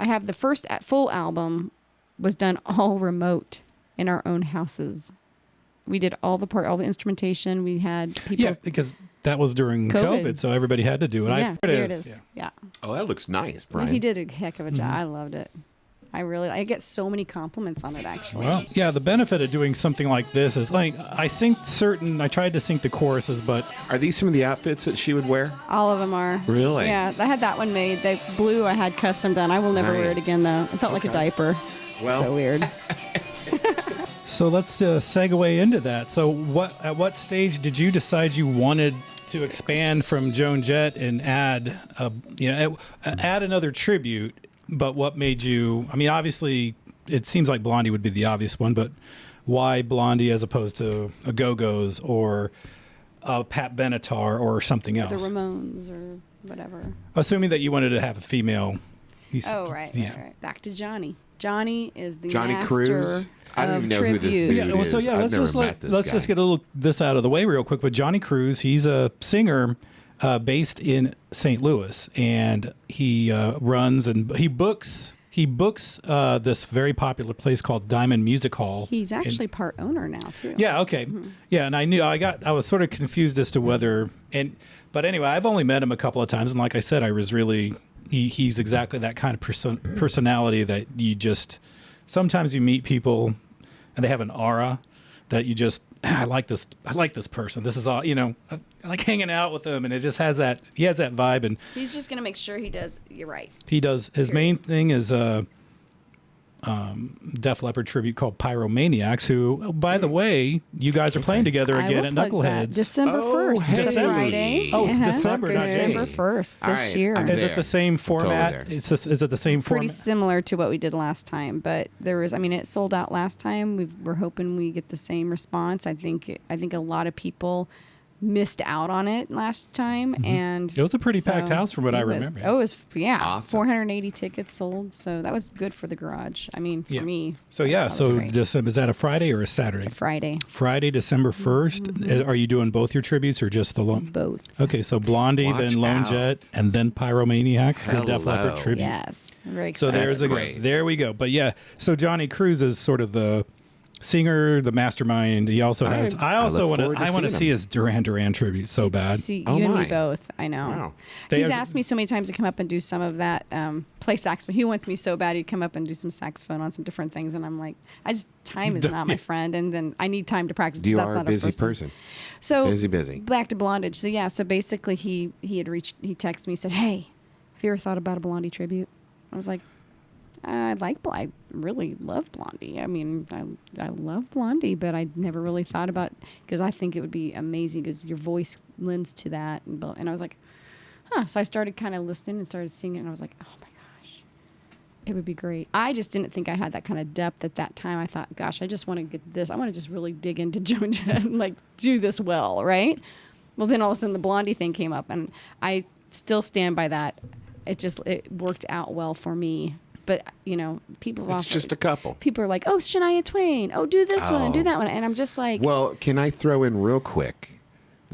have the first full album was done all remote in our own houses. We did all the instrumentation. We had people. Yeah, because that was during COVID, so everybody had to do it. Yeah, there it is. Yeah. Oh, that looks nice, Brian. He did a heck of a job. I loved it. I get so many compliments on it, actually. Well, yeah, the benefit of doing something like this is like I tried to sync the choruses, but Are these some of the outfits that she would wear? All of them are. Really? Yeah, I had that one made. The blue I had custom done. I will never wear it again, though. It felt like a diaper. Well. So weird. So let's segue into that. So at what stage did you decide you wanted to expand from Joan Jett and add another tribute? but what made you? I mean, obviously, it seems like Blondie would be the obvious one, but why Blondie as opposed to a Go-Go's or a Pat Benatar or something else? The Ramones or whatever. Assuming that you wanted to have a female. Right. Back to Johnny. Johnny is the Johnny master Cruz. I don't even know who this tribute. dude Yeah, well, is. so yeah, I've never met this let's guy. just get this out of the way real quick. But Johnny Cruz, he's a singer based in St. Louis, and he runs and he books this very popular place called Diamond Music Hall. He's actually part owner now too. Yeah. Okay. Yeah, and I was sort of confused as to whether but anyway, I've only met him a couple of times, and like I said, I was really he's exactly that kind of personality that you just sometimes you meet people and they have an aura that you just I like this person. This is all I like hanging out with him, and it just has that he has that vibe, and He's just gonna make sure he does. You're right. he does his main thing is Def Leppard tribute called Pyromaniacs, who, by the way, you guys are playing together I again will at plug that. Knuckleheads. December 1st. It's a December. Friday. Oh, it's December, not December May. 1st All this right, year. I'm Is there. it the same format? totally Is it the same Pretty format? similar to what we did last time, but it sold out last time. We're hoping we get the same response. I think a lot of people missed out on it last time, and It was a pretty packed house from what I remember. It was Awesome. 480 tickets sold, so that was good for the garage. I mean, for Yeah. me. So yeah, that was great. December, is that a Friday or a Saturday? It's a Friday. Friday, December 1st. Are you doing both your tributes or just the lone? Both. Okay, so Blondie, Watch then Lone out. Jet, and then Pyromaniacs, the Def Hello. Leppard tribute. Yes. Very So excited. there's That's a great. there we go. But yeah, so Johnny Cruz is sort of the singer, the mastermind. He also has. I also look want forward to. to I want to seeing see him. his Duran Duran tribute so bad. See, Oh, you and my. me both. I know. Wow. They He's have- asked me so many times to come up and do some of that, play saxophone. He wants me so bad he'd come up and do some saxophone on some different things, and I'm like, time is not my friend, and then I need time to practice. You That's are not a busy first thing. person. So Busy. back to Blondage. So yeah, so basically he texted me, said, "Hey, have you ever thought about a Blondie tribute?" I was like, I really love Blondie. I mean, I love Blondie, but I never really thought about, because I think it would be amazing because your voice lends to that. And I was like, So I started kind of listening and started singing, and I was like, oh my gosh, it would be great. I just didn't think I had that kind of depth at that time. I thought, gosh, I just want to get this. I want to just really dig into Joan Jett and like do this well, right? Well, then all of a sudden the Blondie thing came up, and I still stand by that. It worked out well for me. But, people It's just a couple. People are like, oh, Shania Twain. Oh, do this one and do that one. And I'm just like, Well, can I throw in real quick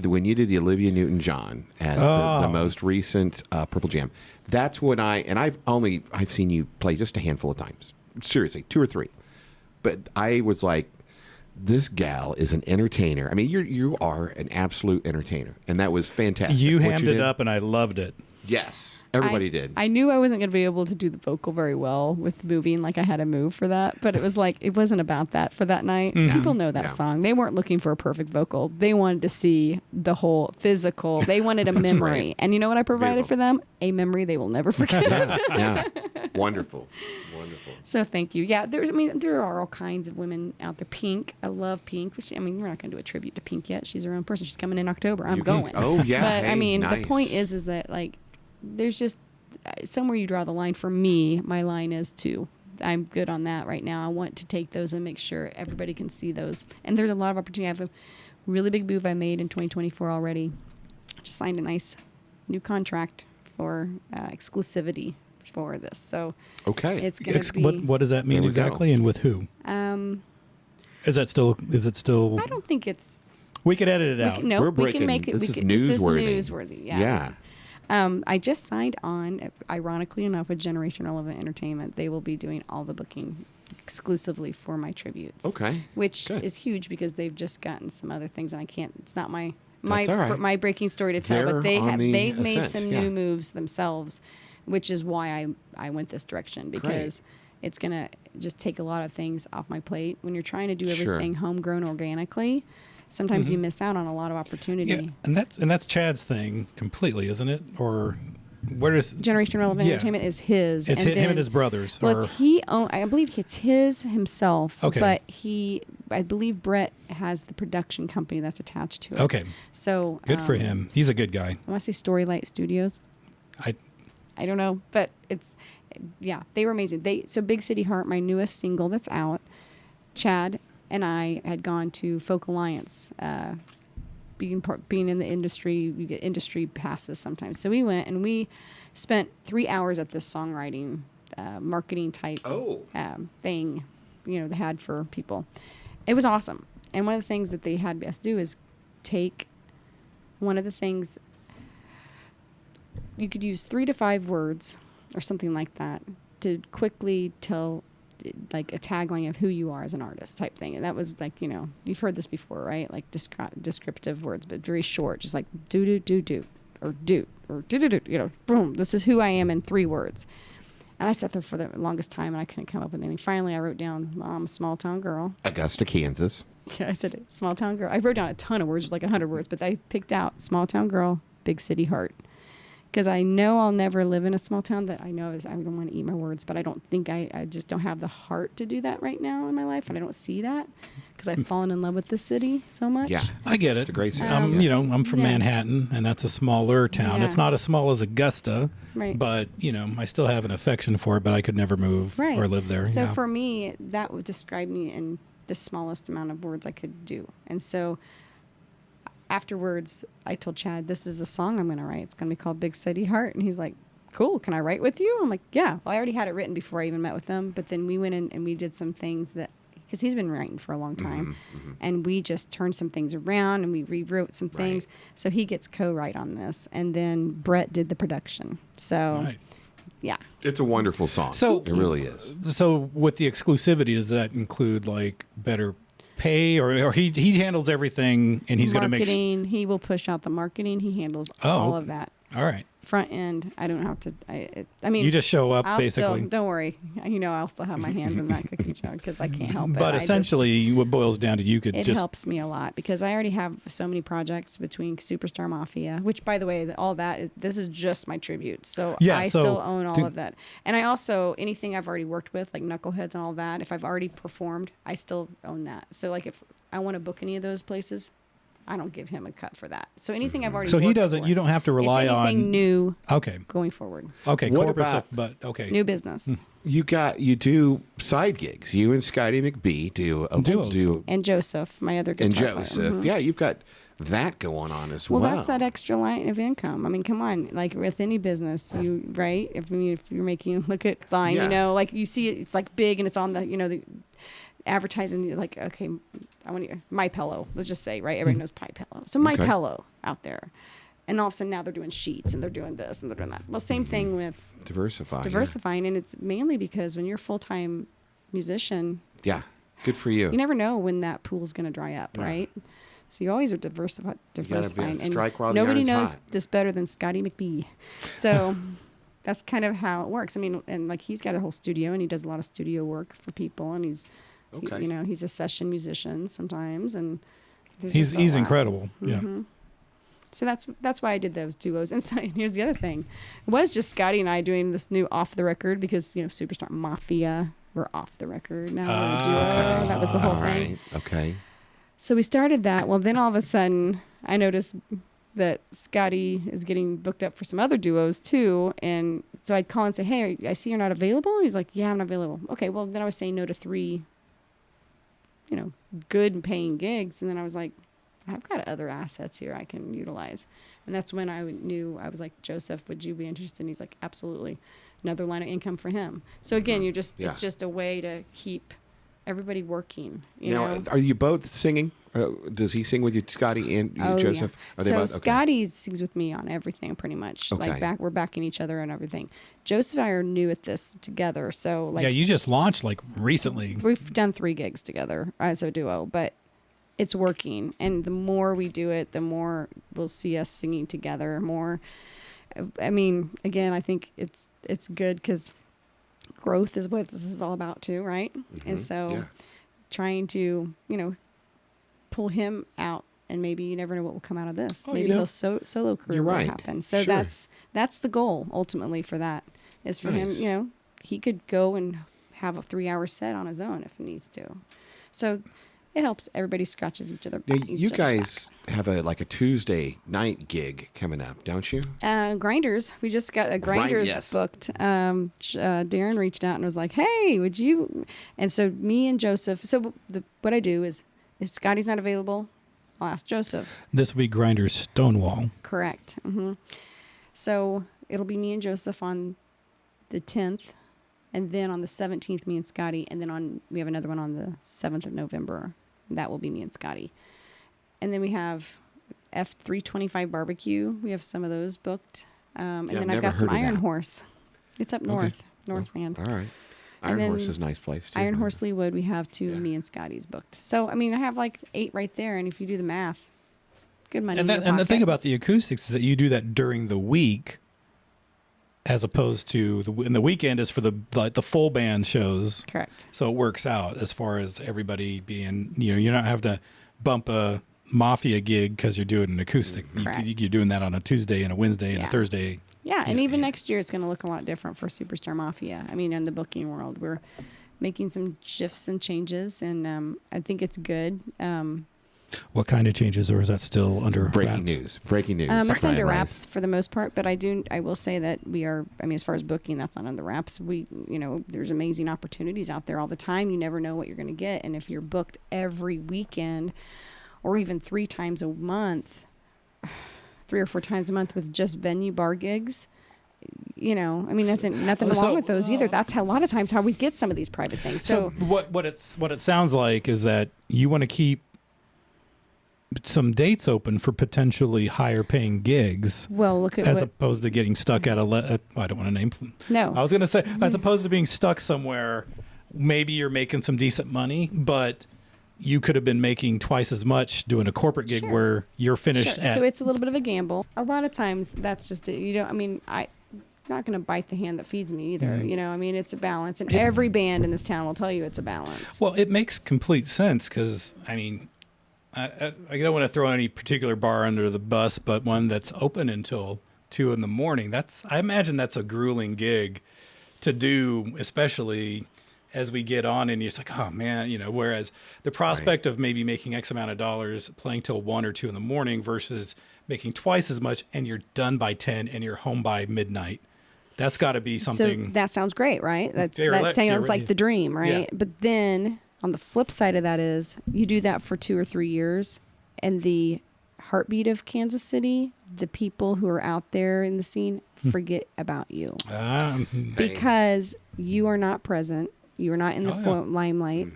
when you did the Olivia Newton-John at the most recent Purple Jam? That's when I've seen you play just a handful of times. Seriously, 2 or 3. But I was like, this gal is an entertainer. I mean, you are an absolute entertainer, and that was fantastic. You What hammed it did. up, and I loved it. Yes, everybody did. I knew I wasn't going to be able to do the vocal very well with moving. Like I had to move for that, but it was like, it wasn't about that for that night. People know that Yeah. song. They weren't looking for a perfect vocal. They wanted to see the whole physical. They wanted a memory. right. And you know what I provided Beautiful. for them? A memory they will never forget. Yeah. Wonderful. So thank you. Yeah, there are all kinds of women out there. Pink, I love Pink. We're not going to do a tribute to Pink yet. She's her own person. She's coming in October. I'm You can- going. oh, yeah. But I Hey, mean, nice. the point is that like, there's just somewhere you draw the line. For me, my line is too. I'm good on that right now. I want to take those and make sure everybody can see those. And there's a lot of opportunity. I have a really big move I made in 2024 already. I just signed a nice new contract for exclusivity for this. So Okay. it's going to be. What does that mean There we exactly, and with who? Is it still? I don't think it's. We could edit it out. No, We're we can breaking- make it. this is This is newsworthy. newsworthy. Yeah. Yeah. I just signed on, ironically enough, with Generation Relevant Entertainment. They will be doing all the booking exclusively for my tributes. Okay. Which Good. is huge because they've just gotten some other things, and I can't. It's not my That's all right. my breaking story to tell. They're But on the they've made ascent, some yeah. new moves themselves, which is why I went this direction, because it's gonna just take a lot of things off my plate when you're trying to do Sure. everything homegrown organically. Sometimes you miss out on a lot of opportunity. Yeah, and that's Chad's thing completely, isn't it? Or where does Generation Relevant Yeah. Entertainment is his. it's him and his brothers? Well, or, it's I believe it's his himself. Okay. But I believe Brett has the production company that's attached to it. okay, So good for him. He's a good guy. I want to say Storylight Studios. I I don't know, but it's yeah, they were amazing. So Big City Heart, my newest single that's out, Chad and I had gone to Folk Alliance, being in the industry, you get industry passes sometimes. So we went and we spent 3 hours at this songwriting, marketing type thing, they had for people. It was awesome. And one of the things that they had us do is take one of the things, you could use 3 to 5 words or something like that to quickly tell like a tagline of who you are as an artist type thing. And that was like, you've heard this before, right? Like descriptive words, but very short, just like do, or do, or do, boom, this is who I am in 3 words. And I sat there for the longest time and I couldn't come up with anything. Finally, I wrote down, I'm a small town girl. Augusta, Kansas. Yeah, I said small town girl. I wrote down a ton of words, it was like 100 words, but I picked out small town girl, big city heart. Because I know I'll never live in a small town. That I know is I don't want to eat my words, but I don't think I just don't have the heart to do that right now in my life, and I don't see that because I've fallen in love with the city so much. Yeah, I get it. It's a great city. I'm from Manhattan, and that's a smaller town. Yeah. It's not as small as Augusta, Right. but I still have an affection for it. But I could never move or live there. So for me, that would describe me in the smallest amount of words I could do, and so. Afterwards, I told Chad, this is a song I'm going to write. It's going to be called Big City Heart. And he's like, cool, can I write with you? I'm like, yeah. Well, I already had it written before I even met with them. But then we went in and we did some things because he's been writing for a long time. And we just turned some things around and we rewrote some things. So he gets co-write on this. And then Brett did the production. So, yeah. It's a wonderful song. So it really is. So with the exclusivity, does that include like better pay or he handles everything and he's going to make marketing? He will push out the marketing. He handles all of that. All right. Front end, I don't have to. I mean, you just show up basically. Don't worry. I'll still have my hands in that cookie jar because I can't help it. But essentially, what boils down to it helps me a lot because I already have so many projects between Superstar Mafia, which by the way, this is just my tribute. So I still own all of that, and I also anything I've already worked with, like Knuckleheads and all that. If I've already performed, I still own that. So like if I want to book any of those places, I don't give him a cut for that. So anything I've already so he worked doesn't. for, You don't have to rely it's anything on new. Okay. Going forward. Okay. What corporate about but okay. New business. You do side gigs. You and Scotty McBee do and Joseph, my other guitar and player. Joseph. Yeah, you've got that going on as well. Well, that's that extra line of income. I mean, come on, like with any business, if you're making look at Vine, like you see it's like big and it's on the the advertising. You're like, okay, I want My Pillow. Let's just say, right? Everybody knows My Pillow. So My Pillow out there. And all of a sudden now they're doing sheets and they're doing this and they're doing that. Well, same thing with diversifying. And it's mainly because when you're a full-time musician. Yeah. Good for you. You never know when that pool's going to dry up, right? So you always are diversifying. And nobody knows this better than Scotty McBee. So that's kind of how it works. I mean, and like he's got a whole studio and he does a lot of studio work for people and he's a session musician sometimes and he's incredible. Yeah. So that's why I did those duos. And so here's the other thing. It was just Scotty and I doing this new off the record because, Superstar Mafia, we're off the record now. We're a duo. Okay. That was the whole thing. Okay. So we started that. Well, then all of a sudden I noticed that Scotty is getting booked up for some other duos too. And so I'd call and say, hey, I see you're not available. He's like, yeah, I'm not available. Okay. Well, then I was saying no to 3, good and paying gigs. And then I was like, I've got other assets here I can utilize. And that's when I knew, I was like, Joseph, would you be interested? And he's like, absolutely. Another line of income for him. So again, it's just a way to keep everybody working. Now, are you both singing? Does he sing with you, Scotty and you, Joseph? Yeah. So Scotty sings with me on everything pretty much. Okay. Like we're backing each other and everything. Joseph and I are new at this together. So like, yeah, you just launched like recently. We've done 3 gigs together as a duo, but it's working. And the more we do it, the more we'll see us singing together more. I mean, again, I think it's good because growth is what this is all about too, right? Mm-hmm. And so trying to, pull him out and maybe you never know what will come out of this. Maybe he'll solo career will happen. So that's the goal ultimately for that is for him, he could go and have a 3-hour set on his own if he needs to. So it helps everybody scratches each other. Now, each you other's guys have a Tuesday night gig coming up, don't you? back. Grinders. We just got a Grinders yes. booked. Darren reached out and was like, "Hey, would you?" And so me and Joseph. So what I do is, if Scotty's not available, I'll ask Joseph. This will be Grinder's Stonewall. Correct. So it'll be me and Joseph on the 10th, and then on the 17th, me and Scotty, and then we have another one on the 7th of November. That will be me and Scotty. And then we have F325 barbecue. We have some of those booked. And Yeah, then I've I've never got some heard of Iron that. Horse. It's up north, Northland. All right. And Iron then Horse is a nice place, too. Iron Horse Leewood, we have two, Yeah. me and Scotty's booked. So, I mean, I have like 8 right there. And if you do the math, it's good money. And in your the thing pocket. about the acoustics is that you do that during the week, as opposed to the weekend is for the full band shows. Correct. So it works out as far as everybody being, you don't have to bump a Mafia gig because you're doing an acoustic. Correct. You're doing that on a Tuesday and a Wednesday and Yeah. a Thursday. Yeah, and even next year it's going to look a lot different for Superstar Mafia. I mean, in the booking world, we're making some shifts and changes, and I think it's good. What kind of changes, or is that still under Breaking wraps? news. Breaking news. It's under Brian wraps for the most part, but I will say that we are. I mean, as far as booking, that's not under wraps. There's amazing opportunities out there all the time. You never know what you're going to get, and if you're booked every weekend, or even 3 times a month, 3 or 4 times a month with just venue bar gigs. I mean, nothing wrong with those either. That's a lot of times how we get some of these private things. So what it sounds like is that you want to keep some dates open for potentially higher paying gigs. Well, look at as what, opposed to getting stuck at I don't want to name. no. I was going to say, as opposed to being stuck somewhere, maybe you're making some decent money, but you could have been making twice as much doing a corporate gig Sure. where you're finished Sure. at. So it's a little bit of a gamble. A lot of times that's just it. I'm not going to bite the hand that feeds me either. I mean, it's a balance, and every band in this town will tell you it's a balance. Well, it makes complete sense because, I mean, I don't want to throw any particular bar under the bus, but one that's open until 2 a.m. I imagine that's a grueling gig to do, especially as we get on and it's like, oh man, whereas the prospect of maybe making X amount of dollars playing till 1 or 2 a.m. versus making twice as much and you're done by 10 and you're home by midnight. That's got to be something. So that sounds great, right? That Get sounds ready. like the dream, right? Yeah. But then on the flip side of that is you do that for 2 or 3 years, and the heartbeat of Kansas City, the people who are out there in the scene, forget about you because you are not present. You are not in the limelight,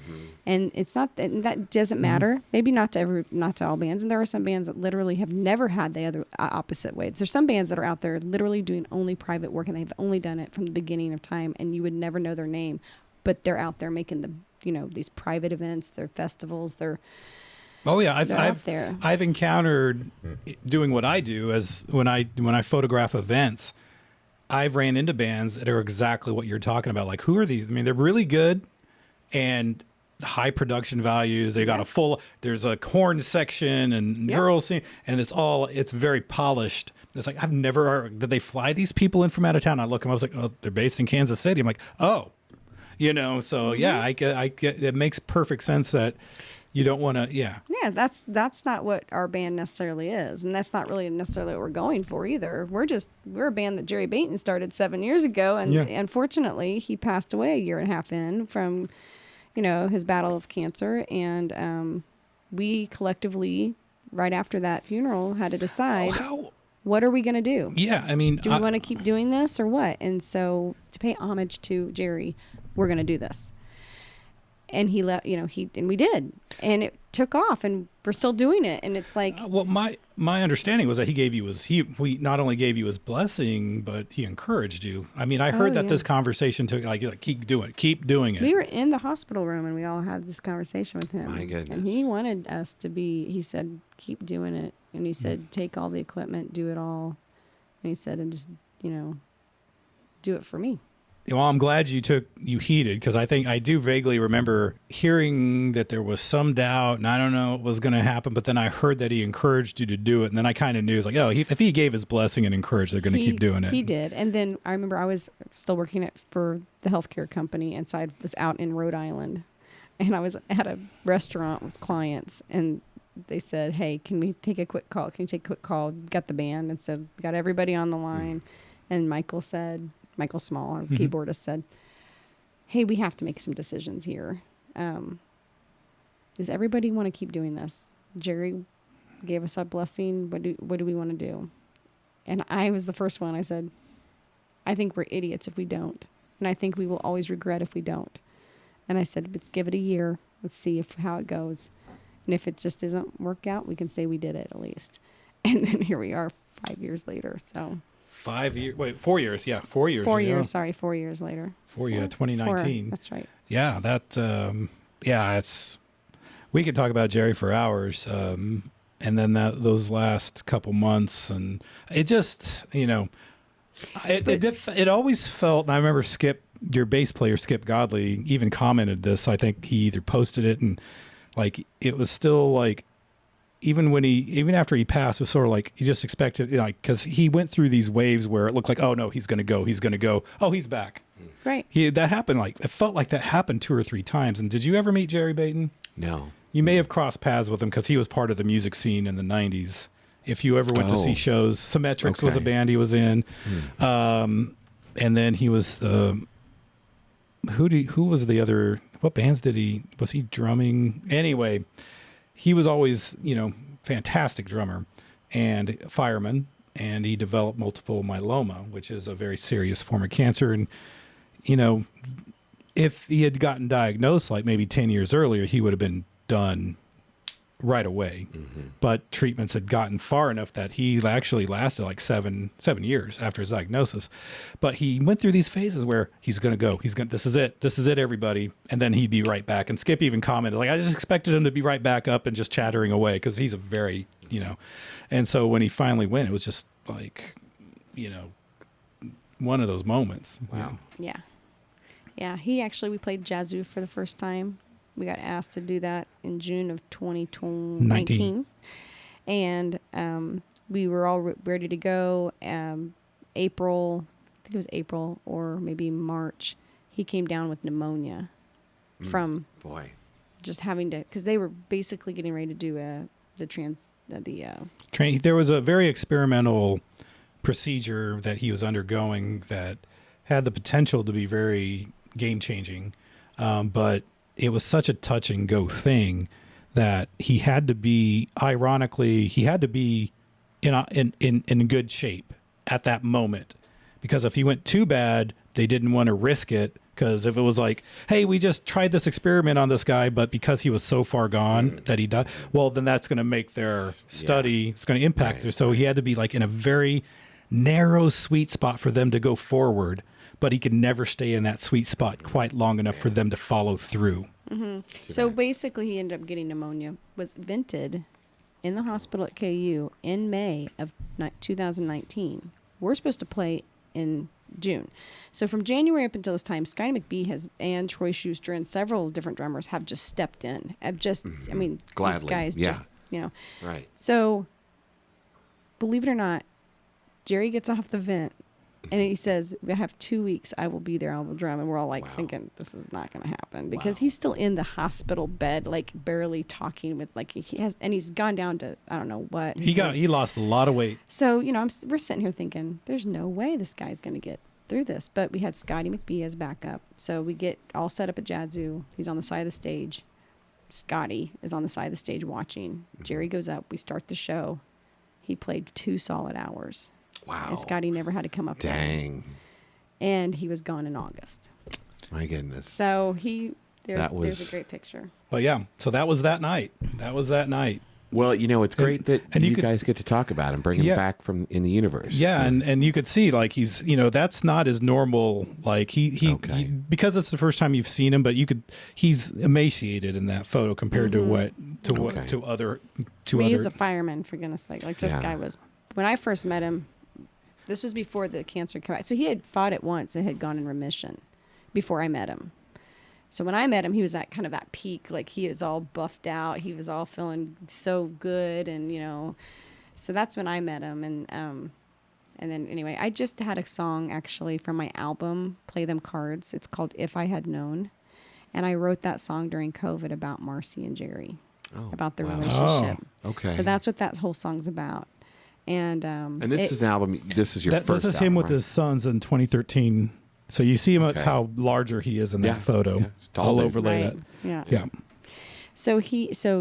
and it's not that doesn't matter. Maybe not to all bands, and there are some bands that literally have never had the other opposite way. There's some bands that are out there literally doing only private work, and they've only done it from the beginning of time, and you would never know their name, but they're out there making these private events, their festivals, Oh yeah, they're out there. I've encountered doing what I do as when I photograph events. I've ran into bands that are exactly what you're talking about. Like, who are these? I mean, they're really good and high production values. They got there's a horn section and girls scene, and it's very polished. It's like, did they fly these people in from out of town? I was like, oh, they're based in Kansas City. I'm like, oh, so yeah, I get, it makes perfect sense that you don't want to, Yeah, that's not what our band necessarily is, and that's not really necessarily what we're going for either. We're a band that Jerry Bainton started 7 years ago, and unfortunately, he passed away a year and a half in from, his battle of cancer, and we collectively, right after that funeral, had to decide what are we going to do. Yeah, I mean, do we want to keep doing this or what? And so, to pay homage to Jerry, we're going to do this. And he left, and we did, and it took off, and we're still doing it. And it's like, well, my understanding was that he not only gave you his blessing, but he encouraged you. I mean, I heard that this conversation took like keep doing it. We were in the hospital room, and we all had this conversation with him. My goodness. And he wanted us to be. He said, keep doing it, and he said, take all the equipment, do it all, and he said, and just do it for me. Well, I'm glad you heeded, because I think I do vaguely remember hearing that there was some doubt, and I don't know what was going to happen. But then I heard that he encouraged you to do it, and then I kind of knew, it's like, oh, if he gave his blessing and encouraged, they're going to keep doing it. He did, and then I remember I was still working for the healthcare company, and so I was out in Rhode Island And I was at a restaurant with clients, and they said, hey, can we take a quick call? Can you take a quick call? We got the band. And so we got everybody on the line. And Michael Small, our keyboardist, said, hey, we have to make some decisions here. Does everybody want to keep doing this? Jerry gave us a blessing. What do we want to do? And I was the first one. I said, I think we're idiots if we don't. And I think we will always regret if we don't. And I said, let's give it a year. Let's see how it goes. And if it just doesn't work out, we can say we did it at least. And then here we are 5 years later. So 5 years. Wait, 4 years. Yeah, 4 years. 4 years. Sorry, 4 years later. 2019. That's right. Yeah, it's. We could talk about Jerry for hours. And then those last couple months, and it just, it always felt. And I remember your bass player Skip Godley even commented this. I think he either posted it, and like it was still like even after he passed, it was sort of like you just expected, because he went through these waves where it looked like, oh no, he's going to go, oh, he's back. Right. That happened, like it felt like that happened 2 or 3 times. And did you ever meet Jerry Baton? No. You may have crossed paths with him because he was part of the music scene in the 90s. If you ever went to see shows, Symmetrics was a band he was in. And then he was who was the other, what bands was he drumming? Anyway, he was always, fantastic drummer and fireman, and he developed multiple myeloma, which is a very serious form of cancer. And, if he had gotten diagnosed like maybe 10 years earlier, he would have been done right away. But treatments had gotten far enough that he actually lasted like seven years after his diagnosis. But he went through these phases where he's going to go, this is it, everybody. And then he'd be right back. And Skip even commented, like, I just expected him to be right back up and just chattering away, because he's a very, and so when he finally went, it was just like, one of those moments. Wow. Yeah. Yeah. We played Yazoo for the first time. We got asked to do that in June of 2019. And we were all ready to go. April, I think it was April or maybe March, he came down with pneumonia from just having to, because they were basically getting ready to do there was a very experimental procedure that he was undergoing that had the potential to be very game-changing, but it was such a touch and go thing that he had to be in good shape at that moment, because if he went too bad, they didn't want to risk it. Because if it was like, hey, we just tried this experiment on this guy, but because he was so far gone that he died, well, then that's going to make their study, it's going to impact their. So he had to be like in a very narrow sweet spot for them to go forward, but he could never stay in that sweet spot quite long enough for them to follow through. So basically he ended up getting pneumonia, was vented in the hospital at KU in May of 2019. We're supposed to play in June. So from January up until this time, Scotty McBee and Troy Schuster and several different drummers have just stepped in. Gladly. These guys just, Right. So believe it or not, Jerry gets off the vent and he says, we have 2 weeks. I will be there. I will drum. And we're all like thinking this is not going to happen, because he's still in the hospital bed, like barely talking with, like he's gone down to, I don't know what. He lost a lot of weight. So, we're sitting here thinking there's no way this guy's going to get through this. But we had Scotty McBee as backup. So we get all set up at Yazoo. He's on the side of the stage. Scotty is on the side of the stage watching. Jerry goes up. We start the show. He played 2 solid hours. Wow. And Scotty never had to come up. Dang. And he was gone in August. My goodness. So there's a great picture. But yeah, so that was that night. Well, it's great that you guys get to talk about him, bring him back from in the universe. Yeah, and you could see like he's, that's not his normal, like he because it's the first time you've seen him, but he's emaciated in that photo compared to other. He's a fireman, for goodness sake. Like this guy was, when I first met him, this was before the cancer came back. So he had fought it once and had gone in remission before I met him. So when I met him, he was at kind of that peak, like he is all buffed out. He was all feeling so good. And, so that's when I met him. And then anyway, I just had a song actually from my album, Play Them Cards. It's called If I Had Known. And I wrote that song during COVID about Marcy and Jerry, about the wow. relationship. Oh, okay. So that's what that whole song's about. And this is an album. This is your first. This is album, him with right? his sons in 2013. So you see him at how larger he is in that photo. Yeah. I'll overlay that. Yeah. So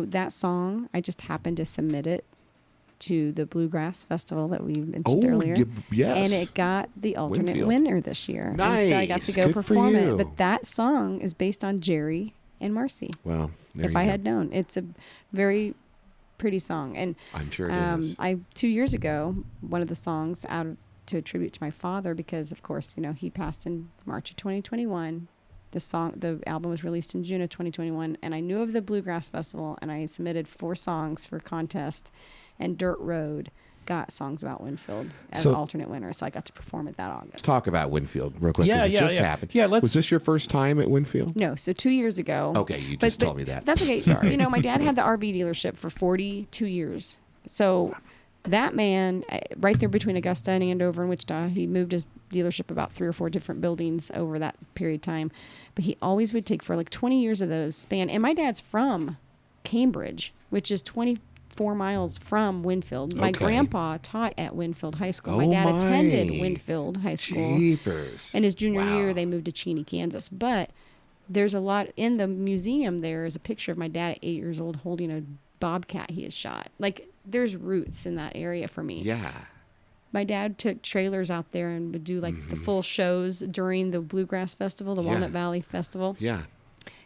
that song, I just happened to submit it to the Bluegrass Festival that we mentioned earlier. Yes. And it got the alternate Winfield. winner this year. Nice. And so I got to go Good for perform you. it. But that song is based on Jerry and Marcy. Well, If I had known. It's a very pretty song. And I'm sure it is. 2 years ago, one of the songs to attribute to my father, because of course, he passed in March of 2021. The album was released in June of 2021, and I knew of the Bluegrass Festival, and I submitted 4 songs for contest, and Dirt Road got Songs About Winfield as an alternate winner, so I got to perform it that August. Let's talk about Winfield real quick. Yeah, It yeah, just yeah. happened. Yeah, Was this your first time at Winfield? No, so 2 years ago. Okay, you just told me that. That's okay. Sorry. My dad had the RV dealership for 42 years. So that man, right there between Augusta and Andover and Wichita, he moved his dealership about 3 or 4 different buildings over that period of time. But he always would take for like 20 years of those span. And my dad's from Cambridge, which is 24 miles from Winfield. My grandpa taught at Winfield High School. My dad attended Winfield High School. Jeepers. In his junior year, they moved to Cheney, Kansas. But there's a lot in the museum. There is a picture of my dad at 8 years old holding a bobcat he had shot. Like, there's roots in that area for me. Yeah. My dad took trailers out there and would do like the full shows during the Bluegrass Festival, the Walnut Valley Festival. Yeah.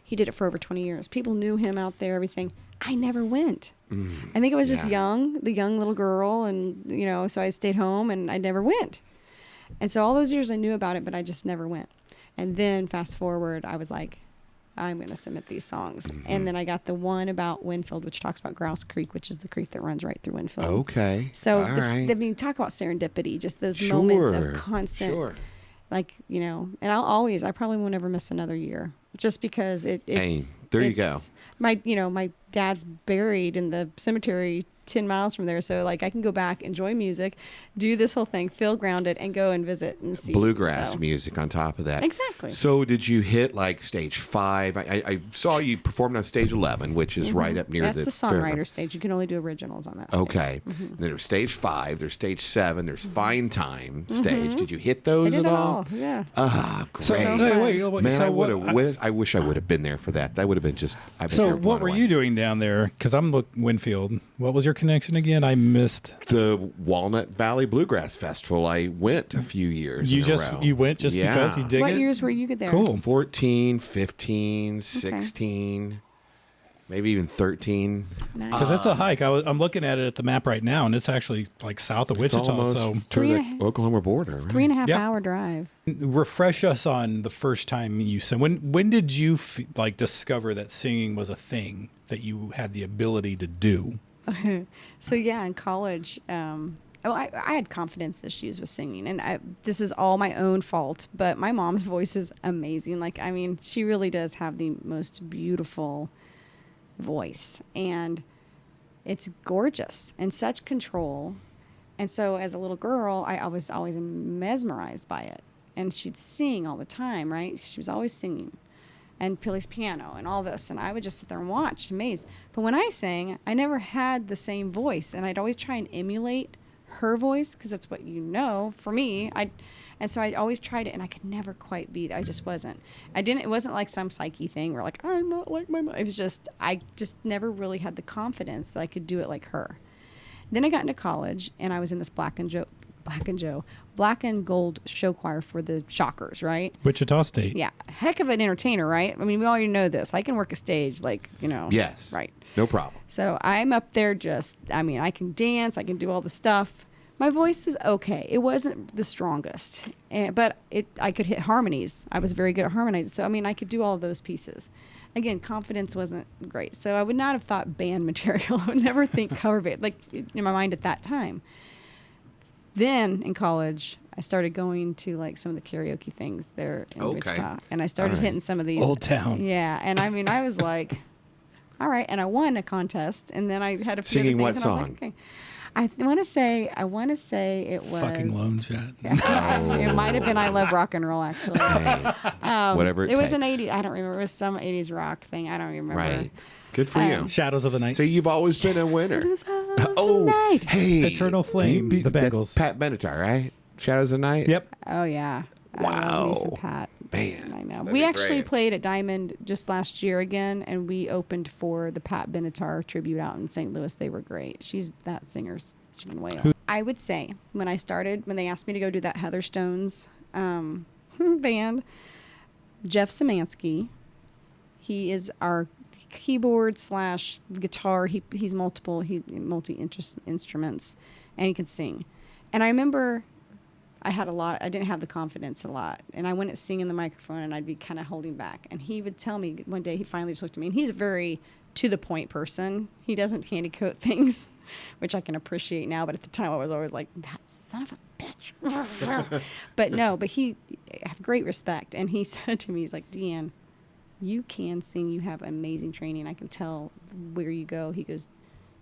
He did it for over 20 years. People knew him out there, everything. I never went. I think I was just the young little girl, and so I stayed home and I never went. And so all those years I knew about it, but I just never went. And then fast forward, I was like, I'm going to submit these songs. And then I got the one about Winfield, which talks about Grouse Creek, which is the creek that runs right through Winfield. Okay. So, All right. talk about serendipity, just those moments of constant, like, and I probably won't ever miss another year, just because it's. There you go. My dad's buried in the cemetery 10 miles from there. So like I can go back, enjoy music, do this whole thing, feel grounded, and go and visit and see. Bluegrass music on top of that. Exactly. So did you hit like stage 5? I saw you performed on stage 11, which is right up near That's the songwriter stage. You can only do originals on that stage. Okay. Then there's stage 5, there's stage 7, there's Fine Time stage. Did you hit those I did at it all? Yeah. Ah, great. So, wait, Man, so I wish I would have been there for that. That would have been just. So what were you doing down there? Because I'm Winfield. What was your connection again? I missed the Walnut Valley Bluegrass Festival. I went a few years. You went just because you dig it? What years were you there? Cool. 14, 15, 16, maybe even 13. Nice. Because it's a hike. I'm looking at it at the map right now, and it's actually like south of It's Wichita. almost So to the Oklahoma border. It's Right? 3.5 hour drive. refresh us on the first time you sang. When did you discover that singing was a thing that you had the ability to do? So yeah, in college, I had confidence issues with singing, and this is all my own fault. But my mom's voice is amazing. Like, I mean, she really does have the most beautiful voice, and it's gorgeous and such control. And so, as a little girl, I was always mesmerized by it. And she'd sing all the time, right? She was always singing, and plays piano and all this. And I would just sit there and watch, amazed. But when I sang, I never had the same voice. And I'd always try and emulate her voice because that's what for me. And so I always tried it, and I could never quite be. I just wasn't. It wasn't like some psyche thing where like, I'm not like my mom. It was just, I just never really had the confidence that I could do it like her. Then I got into college, and I was in this Black and Gold show choir for the Shockers, right? Wichita State. Yeah. Heck of an entertainer, right? I mean, we already know this. I can work a stage, Yes. Right. No problem. So I'm up there I can dance. I can do all the stuff. My voice was okay. It wasn't the strongest, but I could hit harmonies. I was very good at harmonizing. So, I could do all of those pieces. Again, confidence wasn't great. So I would not have thought band material. I would never think cover band, like in my mind at that time. Then in college, I started going to like some of the karaoke things there in Wichita. And I started hitting some of these. Old Town. Yeah. And I was like, all right. And I won a contest. And then I had a few Singing other what things, and I was song? like, okay. I want to say it was Fucking Lone Chat. It might have been I Love Rock and Roll, actually. Hey, whatever it was an takes. 80s. I don't remember. It was some 80s rock thing. I don't remember. Right. Good for you. Shadows of the Night. So you've always been a winner. Oh, night. Hey, Eternal Flame, do you the that's Bengals. Pat Benatar, right? Shadows of Night. Yep. Oh yeah. I love Wow. me some Pat. Man, I know. that'd We be actually great. played at Diamond just last year again, and we opened for the Pat Benatar tribute out in St. Louis. They were great. She's been way up. I would say when they asked me to go do that Heather Stones band, Jeff Szymanski, he is our keyboard / guitar. He's multi instruments, and he can sing. And I remember I didn't have the confidence a lot. And I wouldn't sing in the microphone, and I'd be kind of holding back. And he would tell me one day, he finally just looked at me, and he's a very to the point person. He doesn't candy coat things, which I can appreciate now. But at the time I was always like, that son of a bitch. but he I have great respect. And he said to me, he's like, Deann, you can sing. You have amazing training. I can tell where you go. He goes,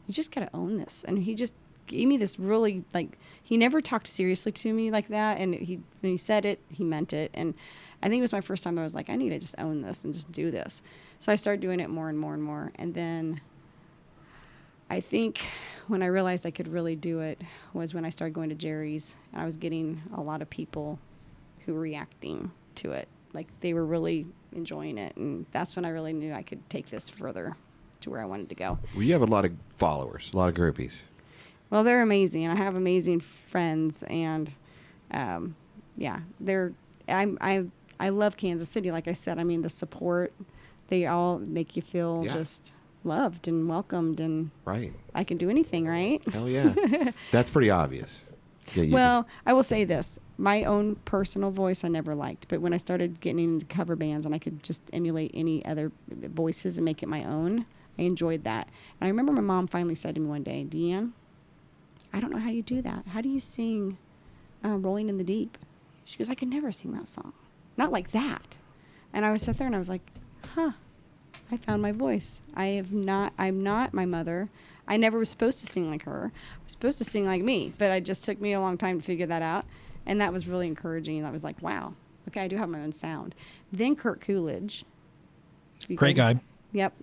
you just got to own this. And he just gave me this really, like, he never talked seriously to me like that. And when he said it, he meant it. And I think it was my first time I was like, I need to just own this and just do this. So I started doing it more and more and more. And then I think when I realized I could really do it was when I started going to Jerry's, and I was getting a lot of people who were reacting to it. Like, they were really enjoying it. And that's when I really knew I could take this further to where I wanted to go. Well, you have a lot of followers, a lot of groupies. Well, they're amazing. I have amazing friends, and I love Kansas City. Like I said, I mean, the support, they all make you feel just loved and welcomed, and Right. I can do anything, right? Hell yeah. That's pretty obvious. Yeah, I will say this. My own personal voice I never liked, but when I started getting into cover bands and I could just emulate any other voices and make it my own, I enjoyed that. And I remember my mom finally said to me one day, Deann, I don't know how you do that. How do you sing Rolling in the Deep? She goes, I could never sing that song. Not like that. And I was sat there and I was like, huh, I found my voice. I'm not my mother. I never was supposed to sing like her. I was supposed to sing like me, but it just took me a long time to figure that out. And that was really encouraging. I was like, wow, okay, I do have my own sound. Then Kurt Coolidge. Great guy. Yep.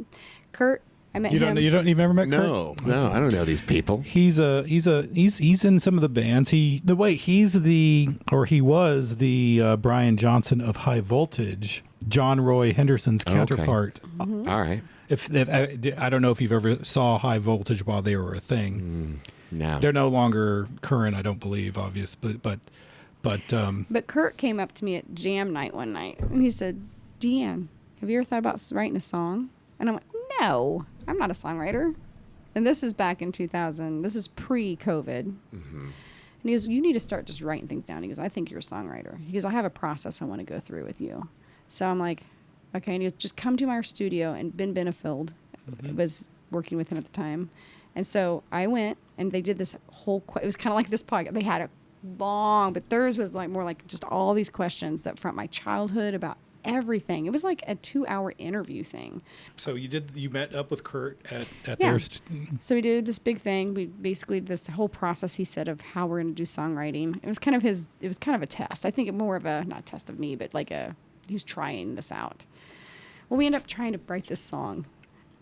Kurt, I met him. You've never met Kurt? No, I don't know these people. He's in some of the bands. He was the Brian Johnson of High Voltage, John Roy Henderson's counterpart. Mm-hmm. All right. If I don't know if you've ever saw High Voltage while they were a thing. No. They're no longer current, I don't believe, obviously, but Kurt came up to me at jam night one night, and he said, Deann, have you ever thought about writing a song? And I'm like, no, I'm not a songwriter. And this is back in 2000. This is pre-COVID. Mm-hmm. And he goes, you need to start just writing things down. He goes, I think you're a songwriter. He goes, I have a process I want to go through with you. So I'm like, okay. And he goes, just come to our studio. And Ben Benefield was working with him at the time. And so I went, and they did this whole, it was kind of like this podcast. They had a long, but theirs was like more like just all these questions that from my childhood about everything. It was like a 2-hour interview thing. So you met up with Kurt at Yeah. their So we did this big thing. We basically this whole process, he said, of how we're going to do songwriting. It was kind of a test. I think more of not a test of me, but he was trying this out. Well, we ended up trying to write this song,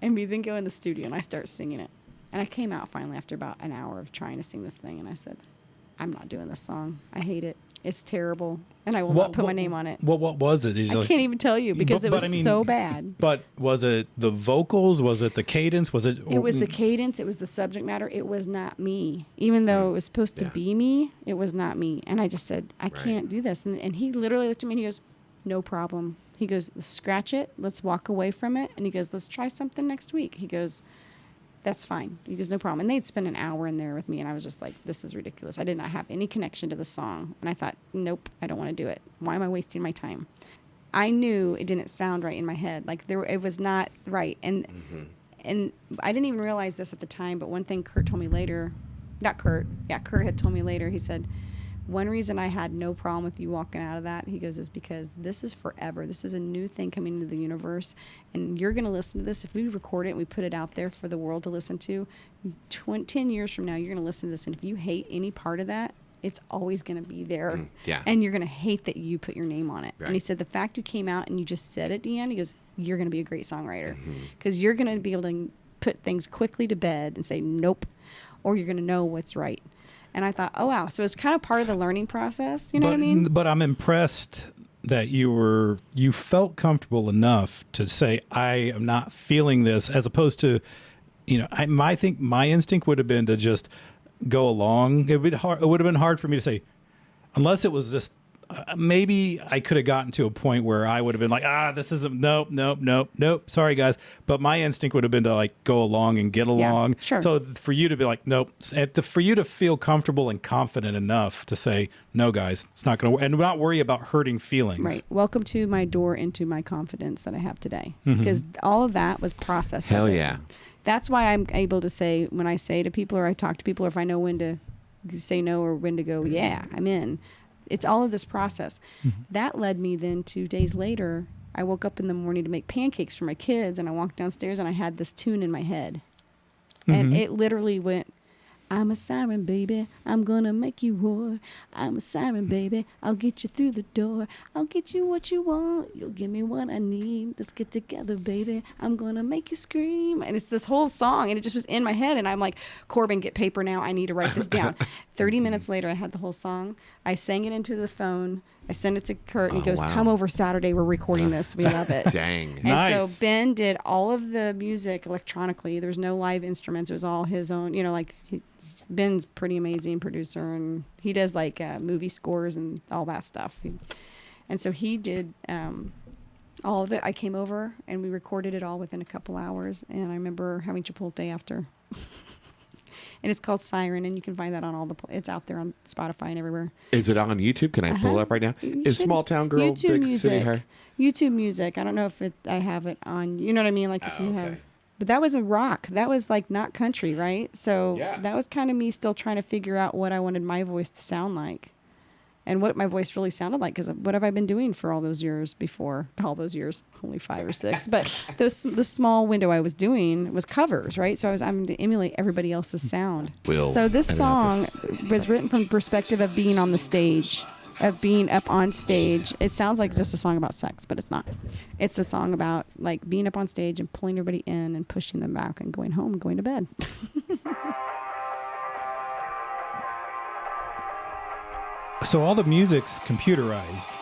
and we then go in the studio and I start singing it. And I came out finally after about an hour of trying to sing this thing, and I said, I'm not doing this song. I hate it. It's terrible, and I will not put my name on it. What was it? I can't even tell you because it was so bad. But was it the vocals? Was it the cadence? Was it? It was the cadence. It was the subject matter. It was not me. Even though it was supposed to be me, it was not me. And I just said, I can't do this. And he literally looked at me and he goes, no problem. He goes, let's scratch it. Let's walk away from it. And he goes, let's try something next week. He goes, that's fine. He goes, no problem. And they'd spend an hour in there with me, and I was just like, this is ridiculous. I did not have any connection to the song. And I thought, nope, I don't want to do it. Why am I wasting my time? I knew it didn't sound right in my head. Like it was not right. And and I didn't even realize this at the time, but one thing Kurt told me later, Kurt had told me later, he said, one reason I had no problem with you walking out of that, he goes, is because this is forever. This is a new thing coming into the universe, and you're going to listen to this. If we record it and we put it out there for the world to listen to, 10 years from now, you're going to listen to this, and if you hate any part of that, it's always going to be there. And you're going to hate that you put your name on it. Right. And he said, the fact you came out and you just said it, Deann, he goes, you're going to be a great songwriter because you're going to be able to put things quickly to bed and say, nope, or you're going to know what's right. And I thought, oh, wow. So it's kind of part of the learning process. You know what I mean? But I'm impressed that you felt comfortable enough to say, I am not feeling this, as opposed to, I think my instinct would have been to just go along. It would have been hard for me to say, unless it was just, maybe I could have gotten to a point where I would have been like, this isn't, nope. Sorry, guys. But my instinct would have been to like go along and get along. Yeah, sure. So for you to be like, nope, and for you to feel comfortable and confident enough to say, no, guys, it's not going to, and not worry about hurting feelings. Right. Welcome to my door into my confidence that I have today. Because all of that was processed. Hell yeah. That's why I'm able to say, when I say to people or I talk to people, or if I know when to say no or when to go, yeah, I'm in. It's all of this process. That led me then 2 days later, I woke up in the morning to make pancakes for my kids, and I walked downstairs and I had this tune in my head. And it literally went, I'm a siren, baby. I'm going to make you roar. I'm a siren, baby. I'll get you through the door. I'll get you what you want. You'll give me what I need. Let's get together, baby. I'm going to make you scream. And it's this whole song, and it just was in my head. And I'm like, Corbin, get paper now. I need to write this down. 30 minutes later, I had the whole song. I sang it into the phone. I sent it to Kurt, and he goes, come over Saturday. We're recording this. We love it. Dang. And so Ben did all of the music electronically. There was no live instruments. It was all his own, Ben's pretty amazing producer, and he does like movie scores and all that stuff. And so he did all of it. I came over and we recorded it all within a couple hours. And I remember having Chipotle after. And it's called Siren, and you can find that on it's out there on Spotify and everywhere. Is it on YouTube? Can I pull it up right now? Is Small Town Girl YouTube Big music. City Hair? YouTube music. I don't know if I have it on, you know what I mean? Like if you have. But that was a rock. That was like not country, right? So that was kind of me still trying to figure out what I wanted my voice to sound like. And what my voice really sounded like, because what have I been doing for all those years before? All those years, only 5 or 6. But the small window I was doing was covers, right? So I'm to emulate everybody else's sound. So this song was written from the perspective of being on the stage, of being up on stage. It sounds like just a song about sex, but it's not. It's a song about like being up on stage and pulling everybody in and pushing them back and going home and going to bed. So all the music's computerized.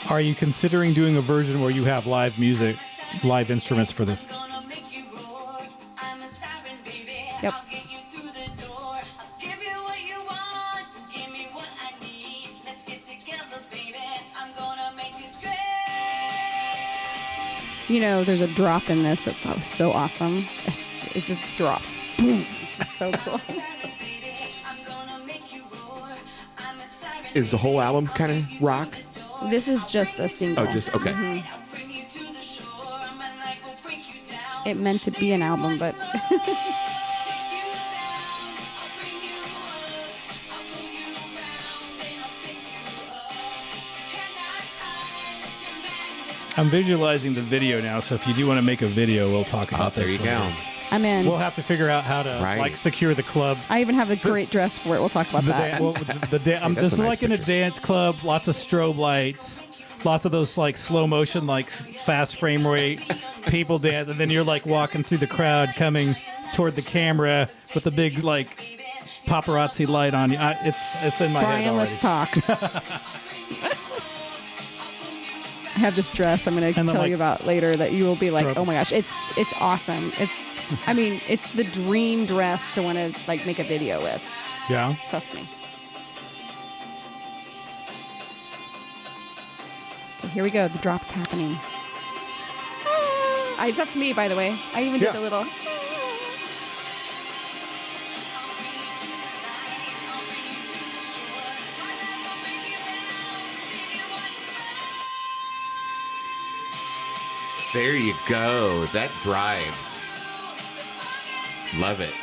Are you considering doing a version where you have live music, live instruments for this? Yep. There's a drop in this that's so awesome. It just dropped. Boom. It's just so cool. Is the whole album kind of rock? This is just a single. Oh, just, okay. It meant to be an album, but... I'm visualizing the video now, so if you do want to make a video, we'll talk about this. There you go. I'm in. We'll have to figure out how to secure the club. I even have a great dress for it. We'll talk about that. This is like in a dance club, lots of strobe lights, lots of those like slow motion, like fast frame rate people dance, and then you're like walking through the crowd, coming toward the camera with a big like paparazzi light on you. It's in my head already. Brian, let's talk. I have this dress I'm going to tell you about later that you will be like, oh my gosh, it's awesome. It's the dream dress to want to like make a video with. Yeah. Trust me. Okay, here we go. The drop's happening. That's me, by the way. I even did the little... There you go. That drives. Love it.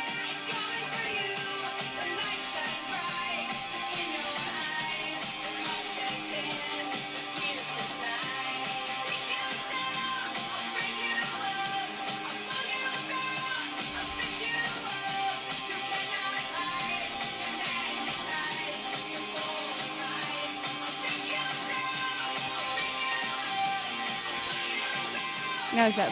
I like that.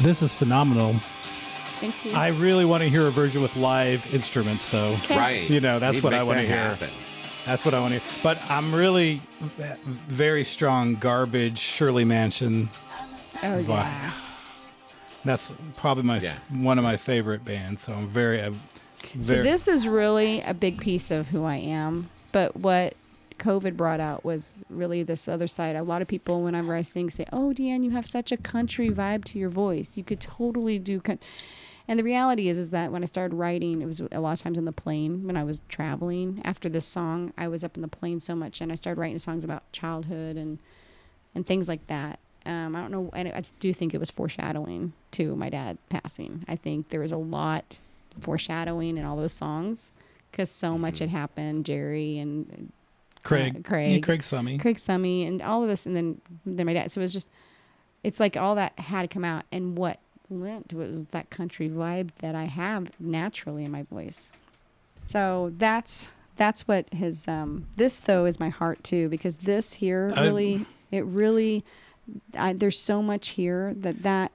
This is phenomenal. Thank you. I really want to hear a version with live instruments, though. Okay. Right. You know, that's Need what make I want to that hear. happen. That's what I want to hear. But I'm really very strong Garbage, Shirley Manson. Oh, Wow. yeah. That's probably one of my favorite bands. So I'm very. So this is really a big piece of who I am. But what COVID brought out was really this other side. A lot of people, whenever I sing, say, "Oh, Deann, you have such a country vibe to your voice. You could totally do." And the reality is that when I started writing, it was a lot of times on the plane when I was traveling. After this song, I was up in the plane so much, and I started writing songs about childhood and things like that. I don't know, and I do think it was foreshadowing to my dad passing. I think there was a lot foreshadowing in all those songs because so much had happened. Jerry and Craig Summy, and all of this, and then my dad. So it was just, it's like all that had to come out, and what went was that country vibe that I have naturally in my voice. So that's what his this though is my heart too, because this here really there's so much here that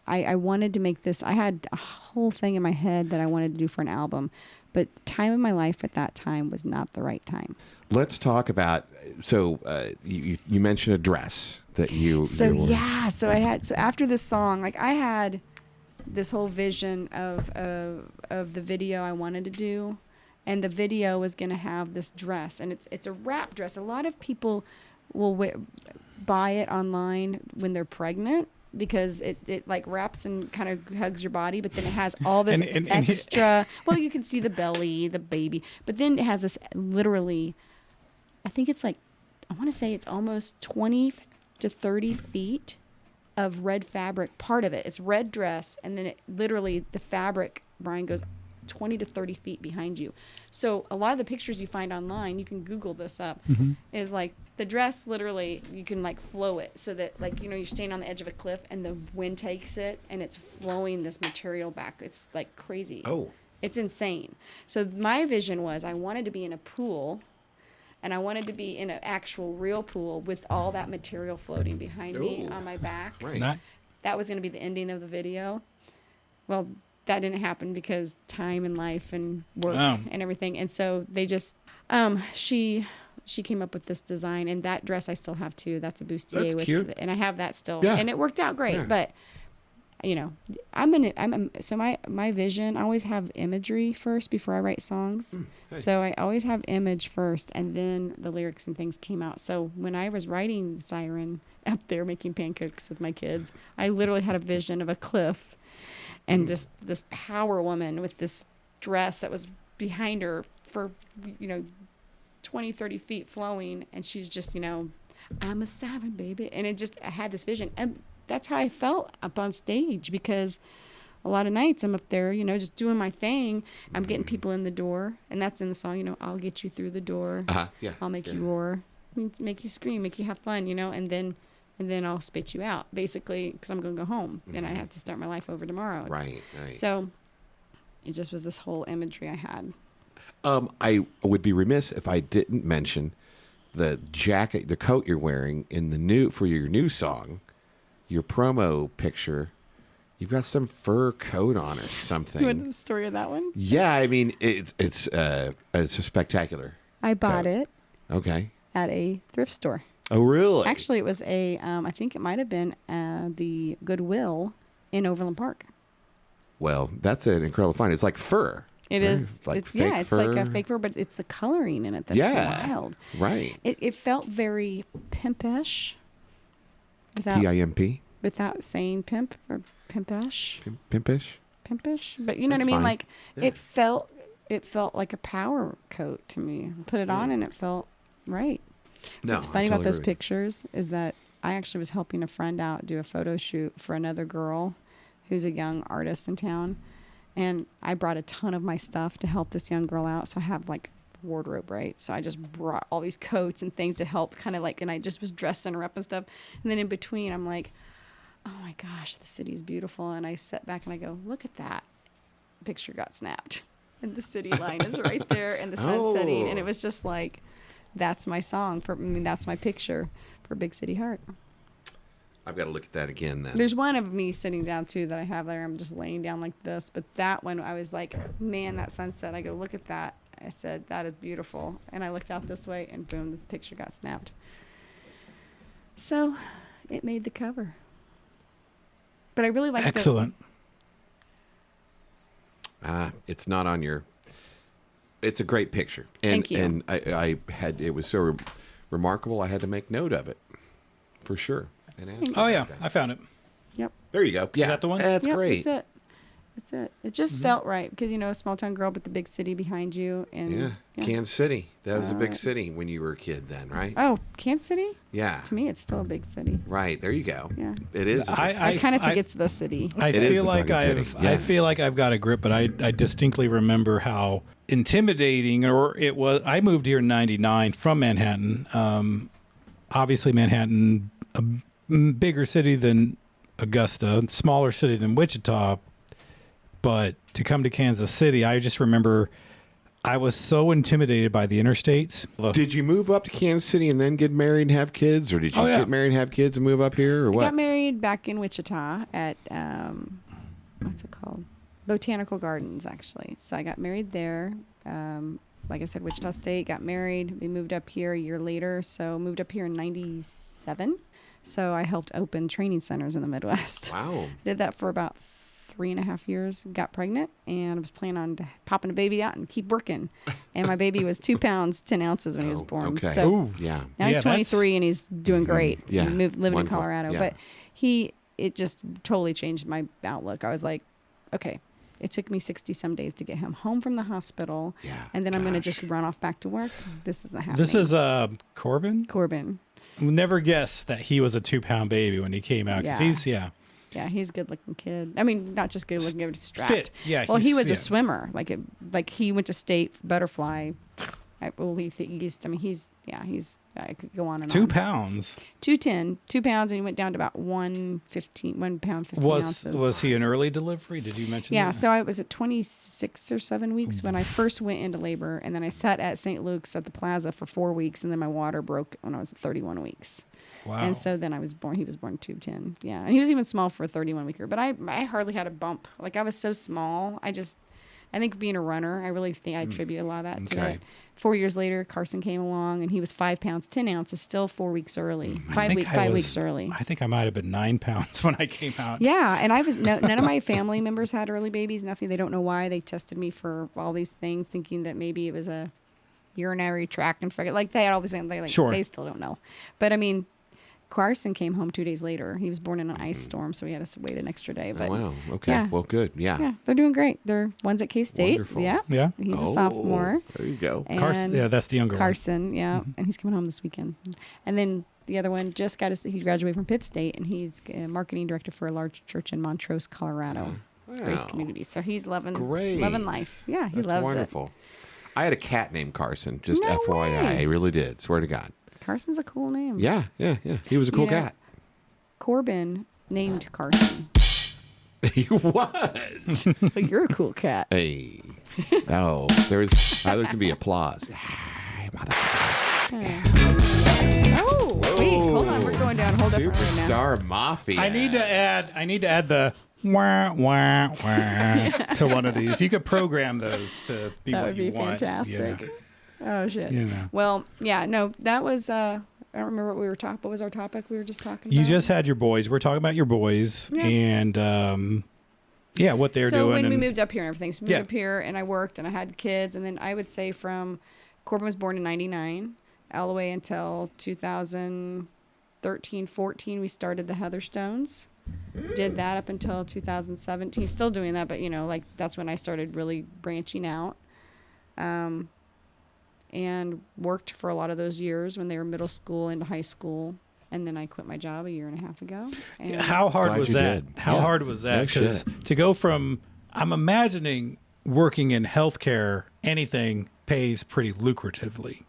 I wanted to make this. I had a whole thing in my head that I wanted to do for an album, but time in my life at that time was not the right time. Let's talk about, so you mentioned a dress that you wore. So after this song, like I had this whole vision of the video I wanted to do, and the video was going to have this dress, and it's a wrap dress. A lot of people will buy it online when they're pregnant, because it like wraps and kind of hugs your body, but then it has all this extra. Well, you can see the belly, the baby, but then it has this literally, I think it's like, I want to say it's almost 20 to 30 feet of red fabric. Part of it, it's red dress, and then it literally, the fabric, Brian, goes 20 to 30 feet behind you. So a lot of the pictures you find online, you can Google this up, is like the dress literally, you can like flow it so that, like, you know, you're standing on the edge of a cliff and the wind takes it and it's flowing this material back. It's like crazy. Oh. It's insane. So my vision was I wanted to be in a pool, and I wanted to be in an actual real pool with all that material floating behind me on my back. Right. That was going to be the ending of the video. Well, that didn't happen because time and life and work and everything. And so they just, she came up with this design, and that dress I still have too. That's a bustier. That's cute. And I have that still. Yeah. And it worked out great. Yeah. But, you know, so my vision, I always have imagery first before I write songs. Hey. So I always have image first, and then the lyrics and things came out. So when I was writing Siren up there making pancakes with my kids, I literally had a vision of a cliff and just this power woman with this dress that was behind her for, 20, 30 feet flowing. And she's just, I'm a siren, baby. And I had this vision. And that's how I felt up on stage, because a lot of nights I'm up there, just doing my thing. I'm getting people in the door. And that's in the song, I'll get you through the door. Yeah. I'll make you roar, make you scream, make you have fun, and then I'll spit you out, basically, because I'm going to go home and I have to start my life over tomorrow. Right. So it just was this whole imagery I had. I would be remiss if I didn't mention the jacket, the coat you're wearing for your new song, your promo picture. You've got some fur coat on or something. You want the story of that one? Yeah, I mean it's a spectacular. I bought it Okay. at a thrift store. Oh, really? Actually, it was I think it might have been the Goodwill in Overland Park. Well, that's an incredible find. It's like fur. It right? is. Like It's fake fur. like a fake fur, but it's the coloring in it that's wild. Right. It felt very pimpish. Without P-I-M-P? without saying pimp or pimpish. Pimpish? Pimpish. But you know That's what I mean? fine. Like Yeah. it felt like a power coat to me. Put it on and it felt right. No, What's funny I about totally those agree. pictures is that I actually was helping a friend out do a photo shoot for another girl who's a young artist in town. And I brought a ton of my stuff to help this young girl out. So I have like wardrobe, right? So I just brought all these coats and things to help kind of like, and I just was dressing her up and stuff. And then in between, I'm like, oh my gosh, the city's beautiful. And I sat back and I go, look at that. Picture got snapped. And the city line is right there and the sun setting. And it was just like, that's my song. That's my picture for Big City Heart. I've got to look at that again then. There's one of me sitting down too that I have there. I'm just laying down like this. But that one, I was like, man, that sunset. I go, look at that. I said, that is beautiful. And I looked out this way and boom, the picture got snapped. So it made the cover. But I really like Excellent. It's not on your. It's a great picture, and Thank you. And I had it was so remarkable. I had to make note of it, for sure. And ask Oh about yeah, that. I found it. Yep. There you go. Yeah, that the one? That's Yep, great. That's it. That's it. It just felt right because, small town girl, but the big city behind you. And Yeah, Kansas City. That was a big city when you were a kid, then, right? Oh, Kansas City? Yeah. To me, it's still a big city. Right. There you go. Yeah. It is. a big I- city. I kind of think I- it's the city. I It is feel a like fucking city. Yeah. I feel like I've got a grip, but I distinctly remember how intimidating it was. I moved here in '99 from Manhattan. Obviously, Manhattan, a bigger city than Augusta, smaller city than Wichita. But to come to Kansas City, I just remember I was so intimidated by the interstates. Did you move up to Kansas City and then get married and have kids, or did you Oh, yeah. get married and have kids and move up here, or I what? got married back in Wichita at, what's it called? Botanical Gardens, actually. So I got married there. Like I said, Wichita State, got married. We moved up here a year later. So moved up here in 97. So I helped open training centers in the Midwest. Wow. Did that for about 3.5 years, got pregnant, and I was planning on popping a baby out and keep working. And my baby was 2 pounds, 10 ounces when he was born. Okay. So Ooh. Yeah. now he's 23 and he's doing great. Yeah. He living in Wonderful. Colorado. Yeah. But it just totally changed my outlook. I was like, okay, it took me 60 some days to get him home from the hospital. Yeah. And then I'm going to Gosh. just run off back to work. This isn't happening. This is Corbin. Corbin. Never guessed that he was a 2-pound baby when he came out. Because Yeah. Yeah, he's a good looking kid. I mean, not just good looking, but strapped. Fit. Yeah. Well, he he's- was yeah. a swimmer. Like he went to state butterfly. I could go on and 2 on. pounds. 210, 2 pounds, and he went down to about 1 pound, 15 ounces. Was he an early delivery? Did you mention Yeah, that? so I was at 26 or 7 weeks when I first went into labor, and then I sat at St. Luke's at the plaza for 4 weeks, and then my water broke when I was at 31 weeks. Wow. And so then he was born 210. Yeah, and he was even small for a 31 weeker, but I hardly had a bump. Like I was so small. I think being a runner, I really think I attribute a lot of that to Okay. that. 4 years later, Carson came along, and he was 5 pounds, 10 ounces, still 4 weeks early. I think I 5 was- weeks early. I think I might have been 9 pounds when I came out. Yeah, and none of my family members had early babies. Nothing. They don't know why. They tested me for all these things, thinking that maybe it was a urinary tract infection. Like they had all these things. Sure. They still don't know. But I mean, Carson came home 2 days later. He was born in an ice storm, so we had to wait an extra day. But Oh, wow. Okay. yeah. Well, good. Yeah. yeah, they're doing great. They're one's at K-State. Wonderful. Yeah, Yeah. he's Oh, a sophomore. There you go. Carson. And Yeah, that's the younger Carson, yeah, and he's coming home this weekend. And then the other one just he graduated from Pitt State, and he's a marketing director for a large church in Montrose, Colorado. Grace Wow. Community. So he's loving Great. life. Yeah, he That's loves wonderful. I had a cat named Carson. Just No FYI, way. I really did. Swear to God. it. Carson's a cool name. Yeah. He was a cool You know, cat. Corbin named Carson. He was. But you're a cool cat. Hey. Oh, there's. There can be applause. Hey, Oh, wait, hold on. We're going down a whole different road now. Superstar Mafia. I need to add the wah wah wah to one of these. You could program those to be That what would you be want. fantastic. Oh, shit. You know. Well, yeah, no, that was, I don't remember what we were talking. What was our topic we were just talking You about? just had your boys. We're talking about your boys Yeah. and yeah, what they're so doing. when we and- moved up here and everything, so we moved Yeah. up here and I worked and I had kids, and then I would say from Corbin was born in 99 all the way until 2013, 14, we started the Heatherstones. Did that up until 2017. Still doing that, but like that's when I started really branching out. And worked for a lot of those years when they were middle school into high school. And then I quit my job a year and a half ago. And How hard Glad was you that? did. How Yeah. hard was that? No Because shit. to go from, I'm imagining working in healthcare, anything pays pretty lucratively.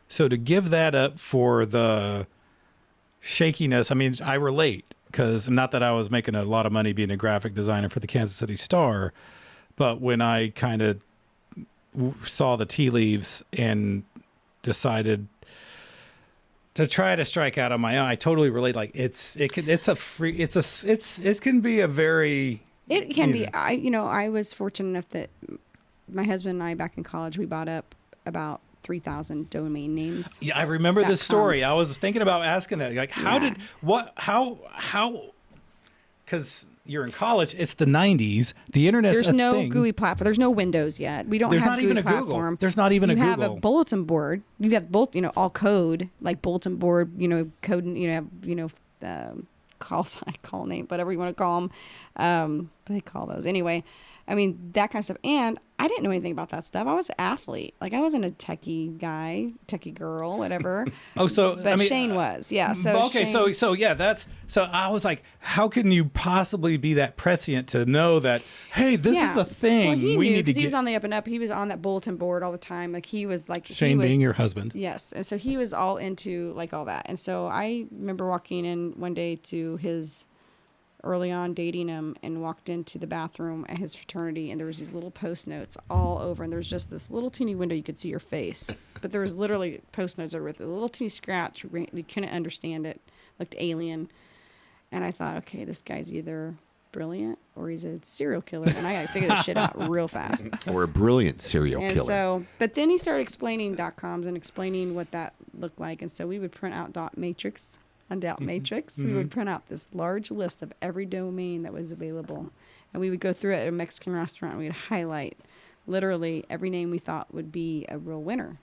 So to give that up for the shakiness, I mean, I relate because not that I was making a lot of money being a graphic designer for the Kansas City Star, but when I kind of saw the tea leaves and decided to try to strike out on my own, I totally relate. Like it can be a very, it can be. I was fortunate enough that my husband and I back in college, we bought up about 3,000 domain names. Yeah, I remember this story. .coms. I was thinking about asking that. Like, how, because you're in college, it's the 90s. The internet's There's a no thing. GUI platform. There's no Windows yet. We don't There's have not GUI even a Google. platform. There's not even a You have Google. a bulletin board. You have both, all code, like bulletin board, code, call name, whatever you want to call them. What they call those anyway. I mean, that kind of stuff. And I didn't know anything about that stuff. I was an athlete. Like, I wasn't a techie guy, techie girl, whatever. Oh, so But I mean, Shane was, yeah. So okay, Shane, so yeah, so I was like, how can you possibly be that prescient to know that? Hey, this is a thing. Well, he we knew need to because get. he was on the up and up. He was on that bulletin board all the time. Like, he was like Shane being your husband. Yes. And so he was all into like all that. And so I remember walking in one day to his early on dating him and walked into the bathroom at his fraternity, and there was these little post notes all over, and there was just this little teeny window you could see your face, but there was literally post notes over with a little teeny scratch. You couldn't understand it, looked alien. And I thought, okay, this guy's either brilliant or he's a serial killer, and I gotta figure this shit out real fast. Or a brilliant serial And killer. so, but then he started explaining .coms and explaining what that looked like. And so we would print out .matrix on .matrix. We would print out this large list of every domain that was available. And we would go through it at a Mexican restaurant. And we'd highlight literally every name we thought would be a real winner.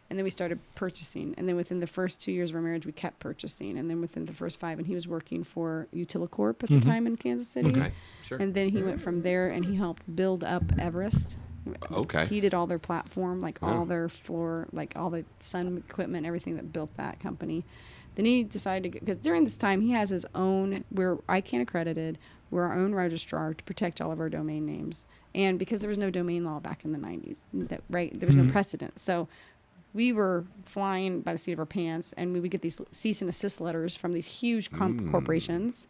And then we started purchasing. And then within the first 2 years of our marriage, we kept purchasing. And then within the first 5, and he was working for Utilicorp at the time in Kansas City. Okay, sure. And then he went from there and he helped build up Everest. Okay. He did all their platform, like all their floor, like all the sun equipment, everything that built that company. Then he decided to, because during this time he has his own, we're ICANN accredited, we're our own registrar to protect all of our domain names. And because there was no domain law back in the 90s, right, there was no precedent. So we were flying by the seat of our pants, and we would get these cease and assist letters from these huge corporations.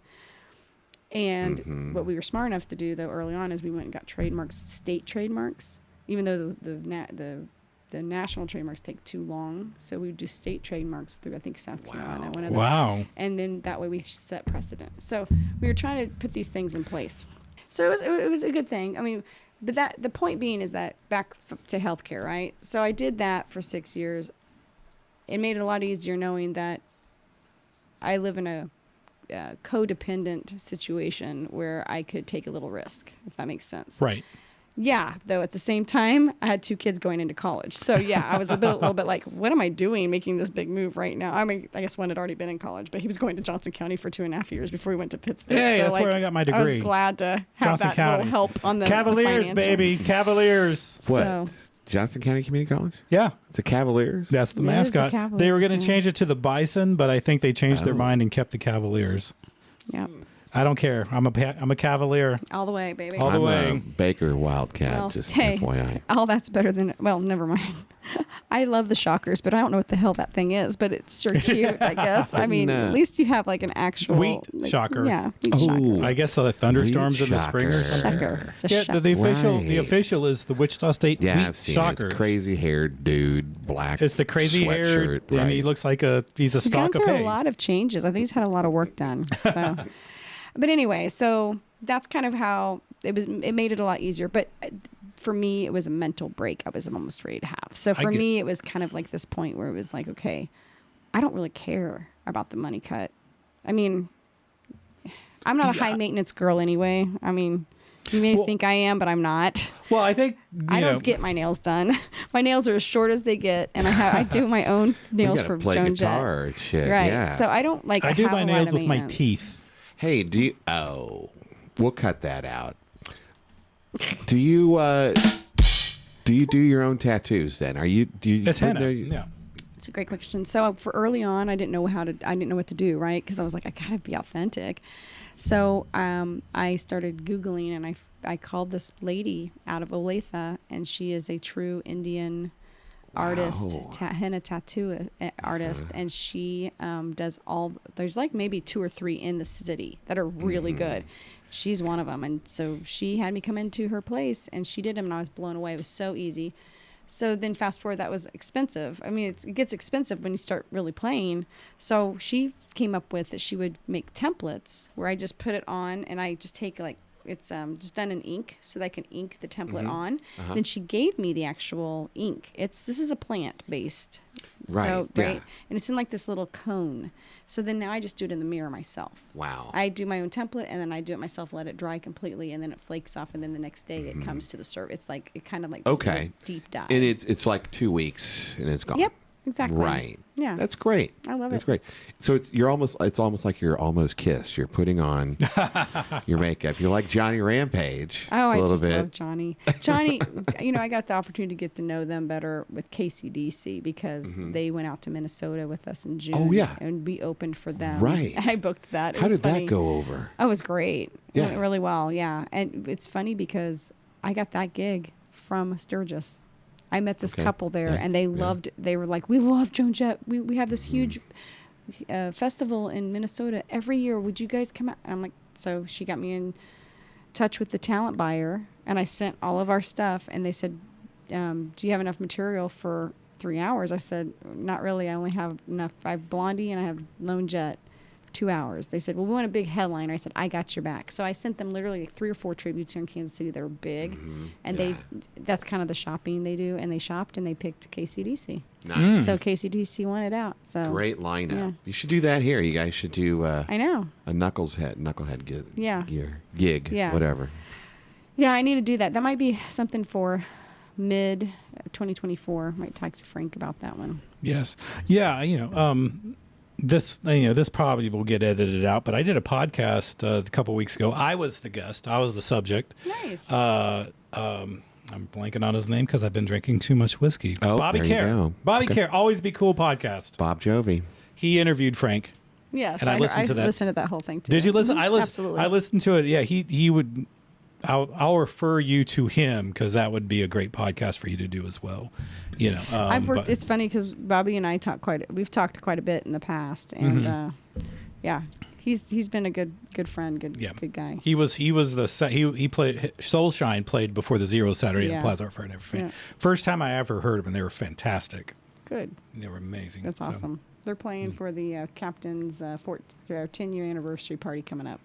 And what we were smart enough to do, though, early on is we went and got trademarks, state trademarks, even though the national trademarks take too long. So we would do state trademarks through, I think, South Carolina. One of Wow. And then that way we set precedent. So we were trying to put these things in place. So it was a good thing. I mean, but the point being is that back to healthcare, right? So I did that for 6 years. It made it a lot easier knowing that I live in a codependent situation where I could take a little risk, if that makes sense. Right. Yeah, though at the same time, I had 2 kids going into college. So yeah, I was a little bit like, what am I doing making this big move right now? I mean, I guess one had already been in college, but he was going to Johnson County for 2.5 years before he went to Pitt State. Hey, so, that's where I got my degree. I was glad to have Johnson that County. little help on the Cavaliers, financial. baby. Cavaliers. What? So- Johnson County Community College? Yeah. It's a Cavaliers? That's the It is the mascot. Cavaliers, They were going to yeah. change it to the Bison, but I think they changed their Oh. mind and kept the Cavaliers. Yeah, I don't care. I'm a Cavalier. all the way, baby. All the I'm way. a Baker Wildcat, Well, just hey, FYI. all that's better than, well, never mind. I love the Shockers, but I don't know what the hell that thing is, but it's sure cute, I guess. I mean, No. at least you have like an actual Wheat like, shocker. Yeah, wheat Oh. shocker. I guess the thunderstorms Wheat in the spring or shocker. something. Shocker. It's a Yeah, shocker. the Right. official is the Wichita State Yeah, Wheat I've seen it. Shockers. It's crazy haired dude, black. It's the crazy hair, sweatshirt, and right. he looks like he's a He's gone stalk of through hay. a lot of changes. I think he's had a lot of work done. So, but anyway, so that's kind of how it was. It made it a lot easier. But for me, it was a mental break I was almost ready to have. So for me, it was kind of like this point where it was like, okay, I don't really care about the money cut. I mean, I'm not a high maintenance girl anyway. I mean, you may think I am, but I'm not. Well, I think I don't get my nails done. My nails are as short as they get, and I do my own nails you for gotta play Joan guitar and Jett. shit. Right. Yeah. So I don't like. I do have my a lot nails of with my maintenance. teeth. Hey, do you? Oh, we'll cut that out. Do you? Do you do your own tattoos? Then are you? Do you? It's when henna. they're- Yeah. It's a great question. So for early on, I didn't know what to do, right? Because I was like, I gotta be authentic. So I started Googling, and I called this lady out of Olathe, and she is a true Indian artist, henna tattoo artist, and she does there's like maybe 2 or 3 in the city that are really good. She's one of them, and so she had me come into her place, and she did them, and I was blown away. It was so easy. So then fast forward, that was expensive. I mean, it gets expensive when you start really playing. So she came up with that she would make templates where I just put it on, and I just take it's just done in ink so that I can ink the template on. Then she gave me the actual ink. This is a plant based. Right. So, yeah. right. And it's in like this little cone. So then now I just do it in the mirror myself. Wow. I do my own template, and then I do it myself, let it dry completely, and then it flakes off, and then the next day it comes to the serve. It's like, it kind of like this little deep dive. And it's like 2 weeks and it's gone. Yep. Exactly. Right. Yeah. That's great. I love it. That's great. So it's almost like you're almost kissed. You're putting on your makeup. You're like Johnny Rampage. Oh, a I little just bit. love Johnny. Johnny, I got the opportunity to get to know them better with KCDC because they went out to Minnesota with us in June. Oh, yeah. And we opened for them. Right. I booked that. How did that go over? Oh, it was great. Yeah. It went really well. Yeah. And it's funny because I got that gig from Sturgis. I met this couple there, and they were like, we love Joan Jett. We have this huge festival in Minnesota every year. Would you guys come out? And I'm like, so she got me in touch with the talent buyer, and I sent all of our stuff, and they said, do you have enough material for 3 hours? I said, not really. I only have enough. I have Blondie and I have Lone Jet. 2 hours. They said, well, we want a big headliner. I said, I got your back. So I sent them literally like 3 or 4 tributes here in Kansas City that were big. And that's kind of the shopping they do. And they shopped and they picked KCDC. Nice. So KCDC won it out. So Great lineup. Yeah. You should do that here. You guys should do I know. a knucklehead gig. Yeah. Whatever. Yeah, I need to do that. That might be something for mid 2024. Might talk to Frank about that one. Yes. Yeah. This probably will get edited out, but I did a podcast a couple weeks ago. I was the guest. I was the subject. Nice. I'm blanking on his name because I've been drinking too much whiskey. Oh, Bobby there you Care. go. Bobby Okay. Care. Always Be Cool podcast. Bob Jovi. He interviewed Frank. Yes, and I listened to that. I listened to that whole thing too. Did you listen? Absolutely. I listened to it. Yeah, he would. I'll refer you to him because that would be a great podcast for you to do as well. I've worked. It's funny because Bobby and I we've talked quite a bit in the past, and yeah, he's been a good friend, good guy. He played Soulshine played before the Zero Saturday at the Plaza Art Fair and everything. Yeah. First time I ever heard them, and they were fantastic. Good. They were amazing. That's awesome. They're playing for the captain's 10-year anniversary party coming up.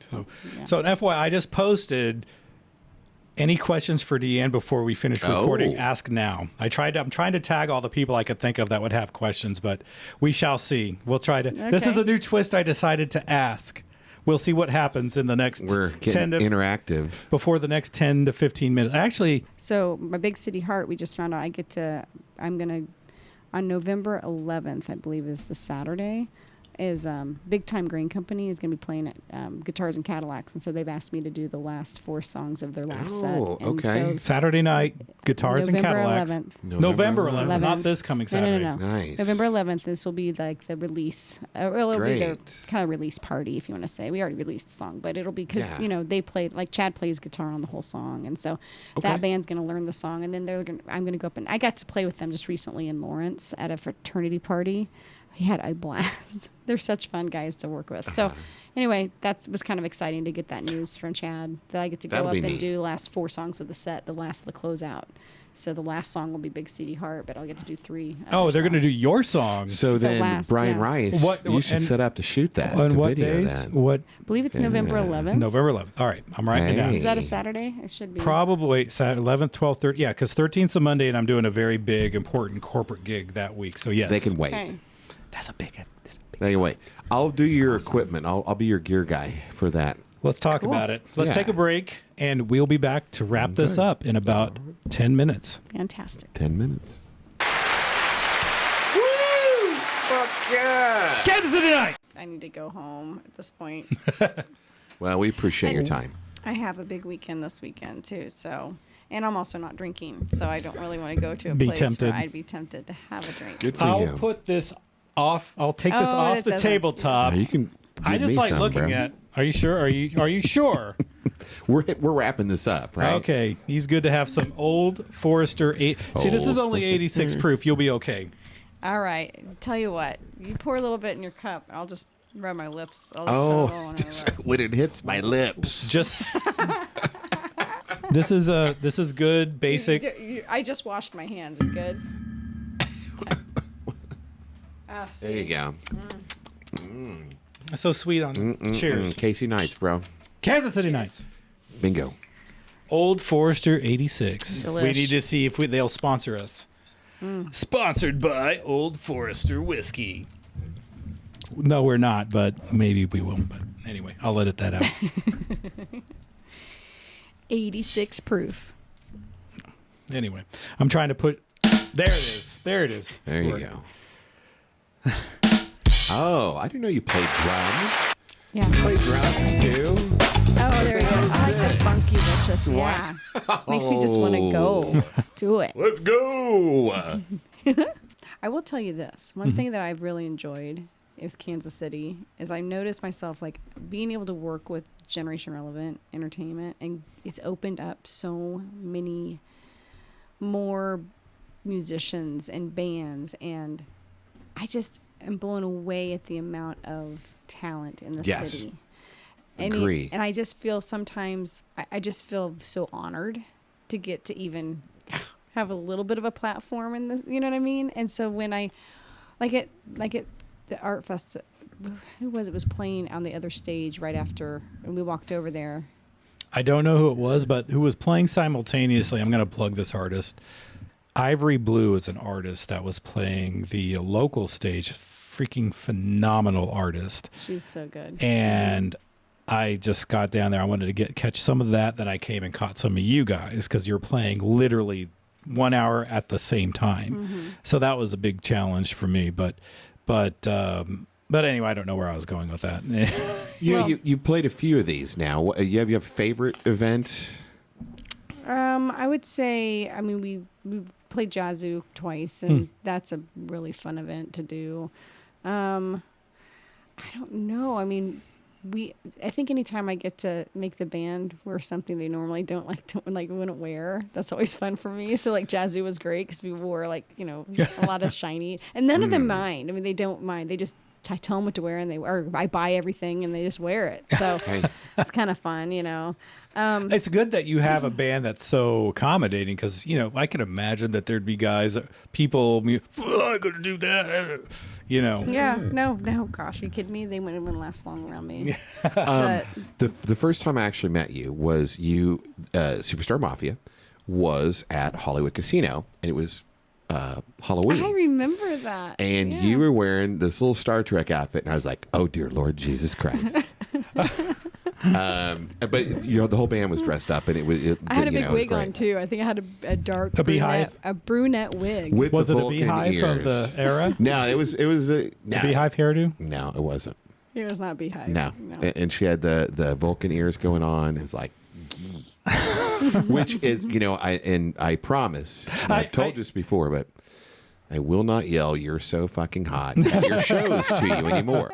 So an FYI, I just posted. Any questions for Deann before we finish recording? Ask now. I'm trying to tag all the people I could think of that would have questions, but we shall see. We'll try to. Okay. This is a new twist I decided to ask. We'll see what happens in the next. We're getting interactive before the next 10 to 15 minutes. Actually, so my Big City Heart, we just found out I'm gonna on November 11th, I believe is the Saturday. Is Big Time Grain Company is going to be playing at Guitars and Cadillacs, and so they've asked me to do the last 4 songs of their last set. Oh, and okay. so Saturday night, Guitars and Cadillacs. 11th. November 11th, not this coming Saturday. No. Nice. November 11th. This will be like the release. It'll be their Great. kind of release party, if you want to say. We already released the song, but it'll be because they played like Chad plays guitar on the whole song, and so that band's going to learn the song, and then I'm going to go up and I got to play with them just recently in Lawrence at a fraternity party. He had a blast. They're such fun guys to work with. So anyway, that was kind of exciting to get that news from Chad that I get to go up and do the last 4 songs of the set, the closeout. So the last song will be Big City Heart, but I'll get to do 3. Oh, they're going to do your song. So then, Brian Rice, you should set up to shoot that. On to what video days? that. What? I believe it's November 11th. November 11th. All right, I'm writing it down. Is that a Saturday? It should be. Probably Saturday, 11th, 12th, 13th. Yeah, because 13th's a Monday, and I'm doing a very big, important corporate gig that week. So yes, they can wait. Okay. That's a big. They can wait. I'll do your equipment. I'll be your gear guy for that. Let's talk about it. Let's take a break, and we'll be back to wrap this up in about 10 minutes. Fantastic. 10 minutes. Woo! Fuck yeah! Kansas City night! I need to go home at this point. Well, we appreciate your time. I have a big weekend this weekend too, so And I'm also not drinking, so I don't really want to go to a Be place tempted. where I'd be tempted to have a drink. Good for I'll you. put this off. I'll take this Oh, off that the doesn't- tabletop. You can. I give just me like some, looking bro. at. Are you sure? Are you sure? We're wrapping this up, right? Okay, he's good to have some Old Forester 8. See, this is Old only 86 proof. You'll be okay. All right. Tell you what, you pour a little bit in your cup, and I'll just rub my lips. I'll just put a little Oh, on my just lips. when it hits my lips. Just this is good basic. I just washed my hands. You good? Okay. Ah, There you see. go. So sweet on. Cheers. Casey Knights, bro. Kansas City Knights. Bingo. Old Forester 86. We Delish. need to see if they'll sponsor us. Sponsored by Old Forester Whiskey. No, we're not, but maybe we will. But anyway, I'll edit that out. 86 proof. Anyway, I'm trying to put. There it is. There it is. There you go. Oh, I didn't know you played drums. Yeah. Play drums too. Oh, there you go. I like the funky vicious. Yeah. Makes me just want to go. Let's do it. Let's go. I will tell you this. One thing that I've really enjoyed with Kansas City is I noticed myself like being able to work with generation relevant entertainment, and it's opened up so many more musicians and bands, and I just am blown away at the amount of talent in the Yes. city. Agree. And I just feel sometimes I just feel so honored to get to even have a little bit of a platform in this, you know what I mean? And so when I like it the art fest, who was it was playing on the other stage right after, and we walked over there. I don't know who it was, but who was playing simultaneously. I'm going to plug this artist. Ivory Blue is an artist that was playing the local stage. Freaking phenomenal artist. She's so good. And I just got down there. I wanted to catch some of that. Then I came and caught some of you guys because you're playing literally 1 hour at the same time. So that was a big challenge for me. But anyway, I don't know where I was going with that. You played a few of these now. You have a favorite event? I would say, I mean, we played Yazoo twice, and that's a really fun event to do. I don't know. I mean, I think anytime I get to make the band wear something they normally wouldn't wear, that's always fun for me. So like Yazoo was great because we wore a lot of shiny, and none of them mind. I mean, they don't mind. They just, I tell them what to wear, and I buy everything, and they just wear it. So it's kind of fun, you know. It's good that you have a band that's so accommodating because, I can imagine that there'd be guys, people, I'm going to do that, Yeah, no, gosh, are you kidding me? They wouldn't even last long around me. But The first time I actually met you was Superstar Mafia was at Hollywood Casino, and it was Halloween. I remember that. And Yeah. you were wearing this little Star Trek outfit, and I was like, "Oh dear Lord Jesus Christ!" But the whole band was dressed up, and I had a big it was wig great. on too. I think I had a dark beehive? brunette wig. With Was the it a Vulcan beehive ears. of the era? No, it was The beehive hairdo? No, it wasn't. It was not beehive. No. And she had the Vulcan ears going on. It's like, which is, I promise, and I've told you this before, but I will not yell, "You're so fucking hot" at your shows to you anymore.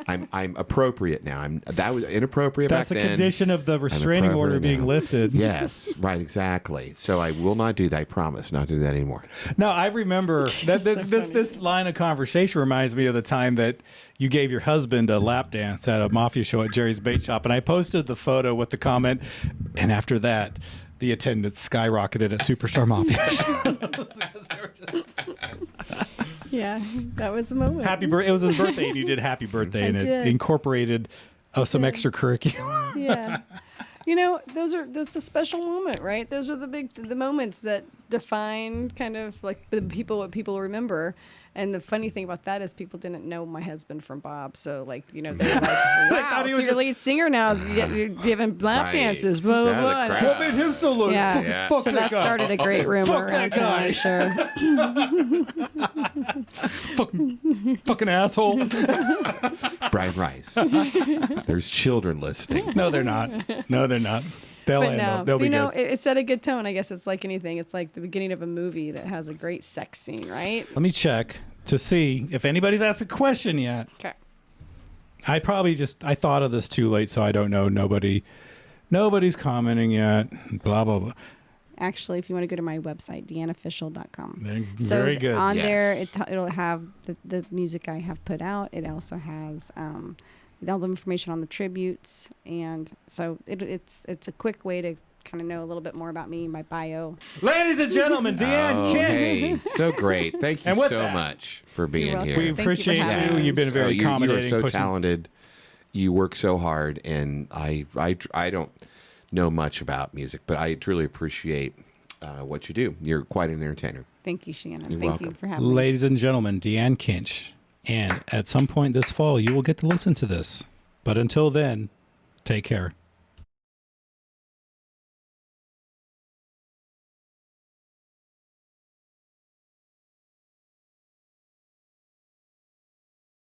I'm appropriate now. That was inappropriate That's back a then. condition of the restraining order appropriate being now. lifted. Yes, right, exactly. So I will not do that. I promise not to do that anymore. No, I remember that So this line of conversation reminds me of the time that you gave your husband a lap dance at a mafia show at Jerry's Bait Shop, and I posted the photo with the comment, and after that, the attendance skyrocketed at Superstar Mafia. Yeah, that was the moment. It was his birthday, and you did Happy Birthday, and it did. incorporated some extracurricular. Yeah. That's a special moment, right? Those are the moments that define kind of like what people remember. And the funny thing about that is people didn't know my husband from Bob. So they were like, wow, he so was your lead singer now is you're giving lap Right. dances, blah, blah, Out of blah. the And crowd. What made him so look? Yeah. Yeah. Fuck So that guy. started a great rumor Fuck around that guy. town, I'm sure. Fucking asshole. Brian Rice. There's children listening. No, they're not. No, they're not. They'll be good. It set a good tone. I guess it's like anything. It's like the beginning of a movie that has a great sex scene, right? Let me check to see if anybody's asked a question yet. Okay. I thought of this too late, so I don't know. Nobody's commenting yet. Blah, blah, blah. Actually, if you want to go to my website, deannofficial.com. Very good. On Yes. there, it'll have the music I have put out. It also has all the information on the tributes. And so it's a quick way to kind of know a little bit more about me, my bio. Ladies and gentlemen, Deann Kinsch. Hey, so great. Thank you And with so that, much for being welcome. here. We Thank you for appreciate having you. me. You've been very you accommodating. are so pushing- talented. You work so hard, and I don't know much about music, but I truly appreciate what you do. You're quite an entertainer. Thank you, Shannon. You're Thank welcome. you for having me. Ladies and gentlemen, Deann Kinsch. And at some point this fall, you will get to listen to this. But until then, take care.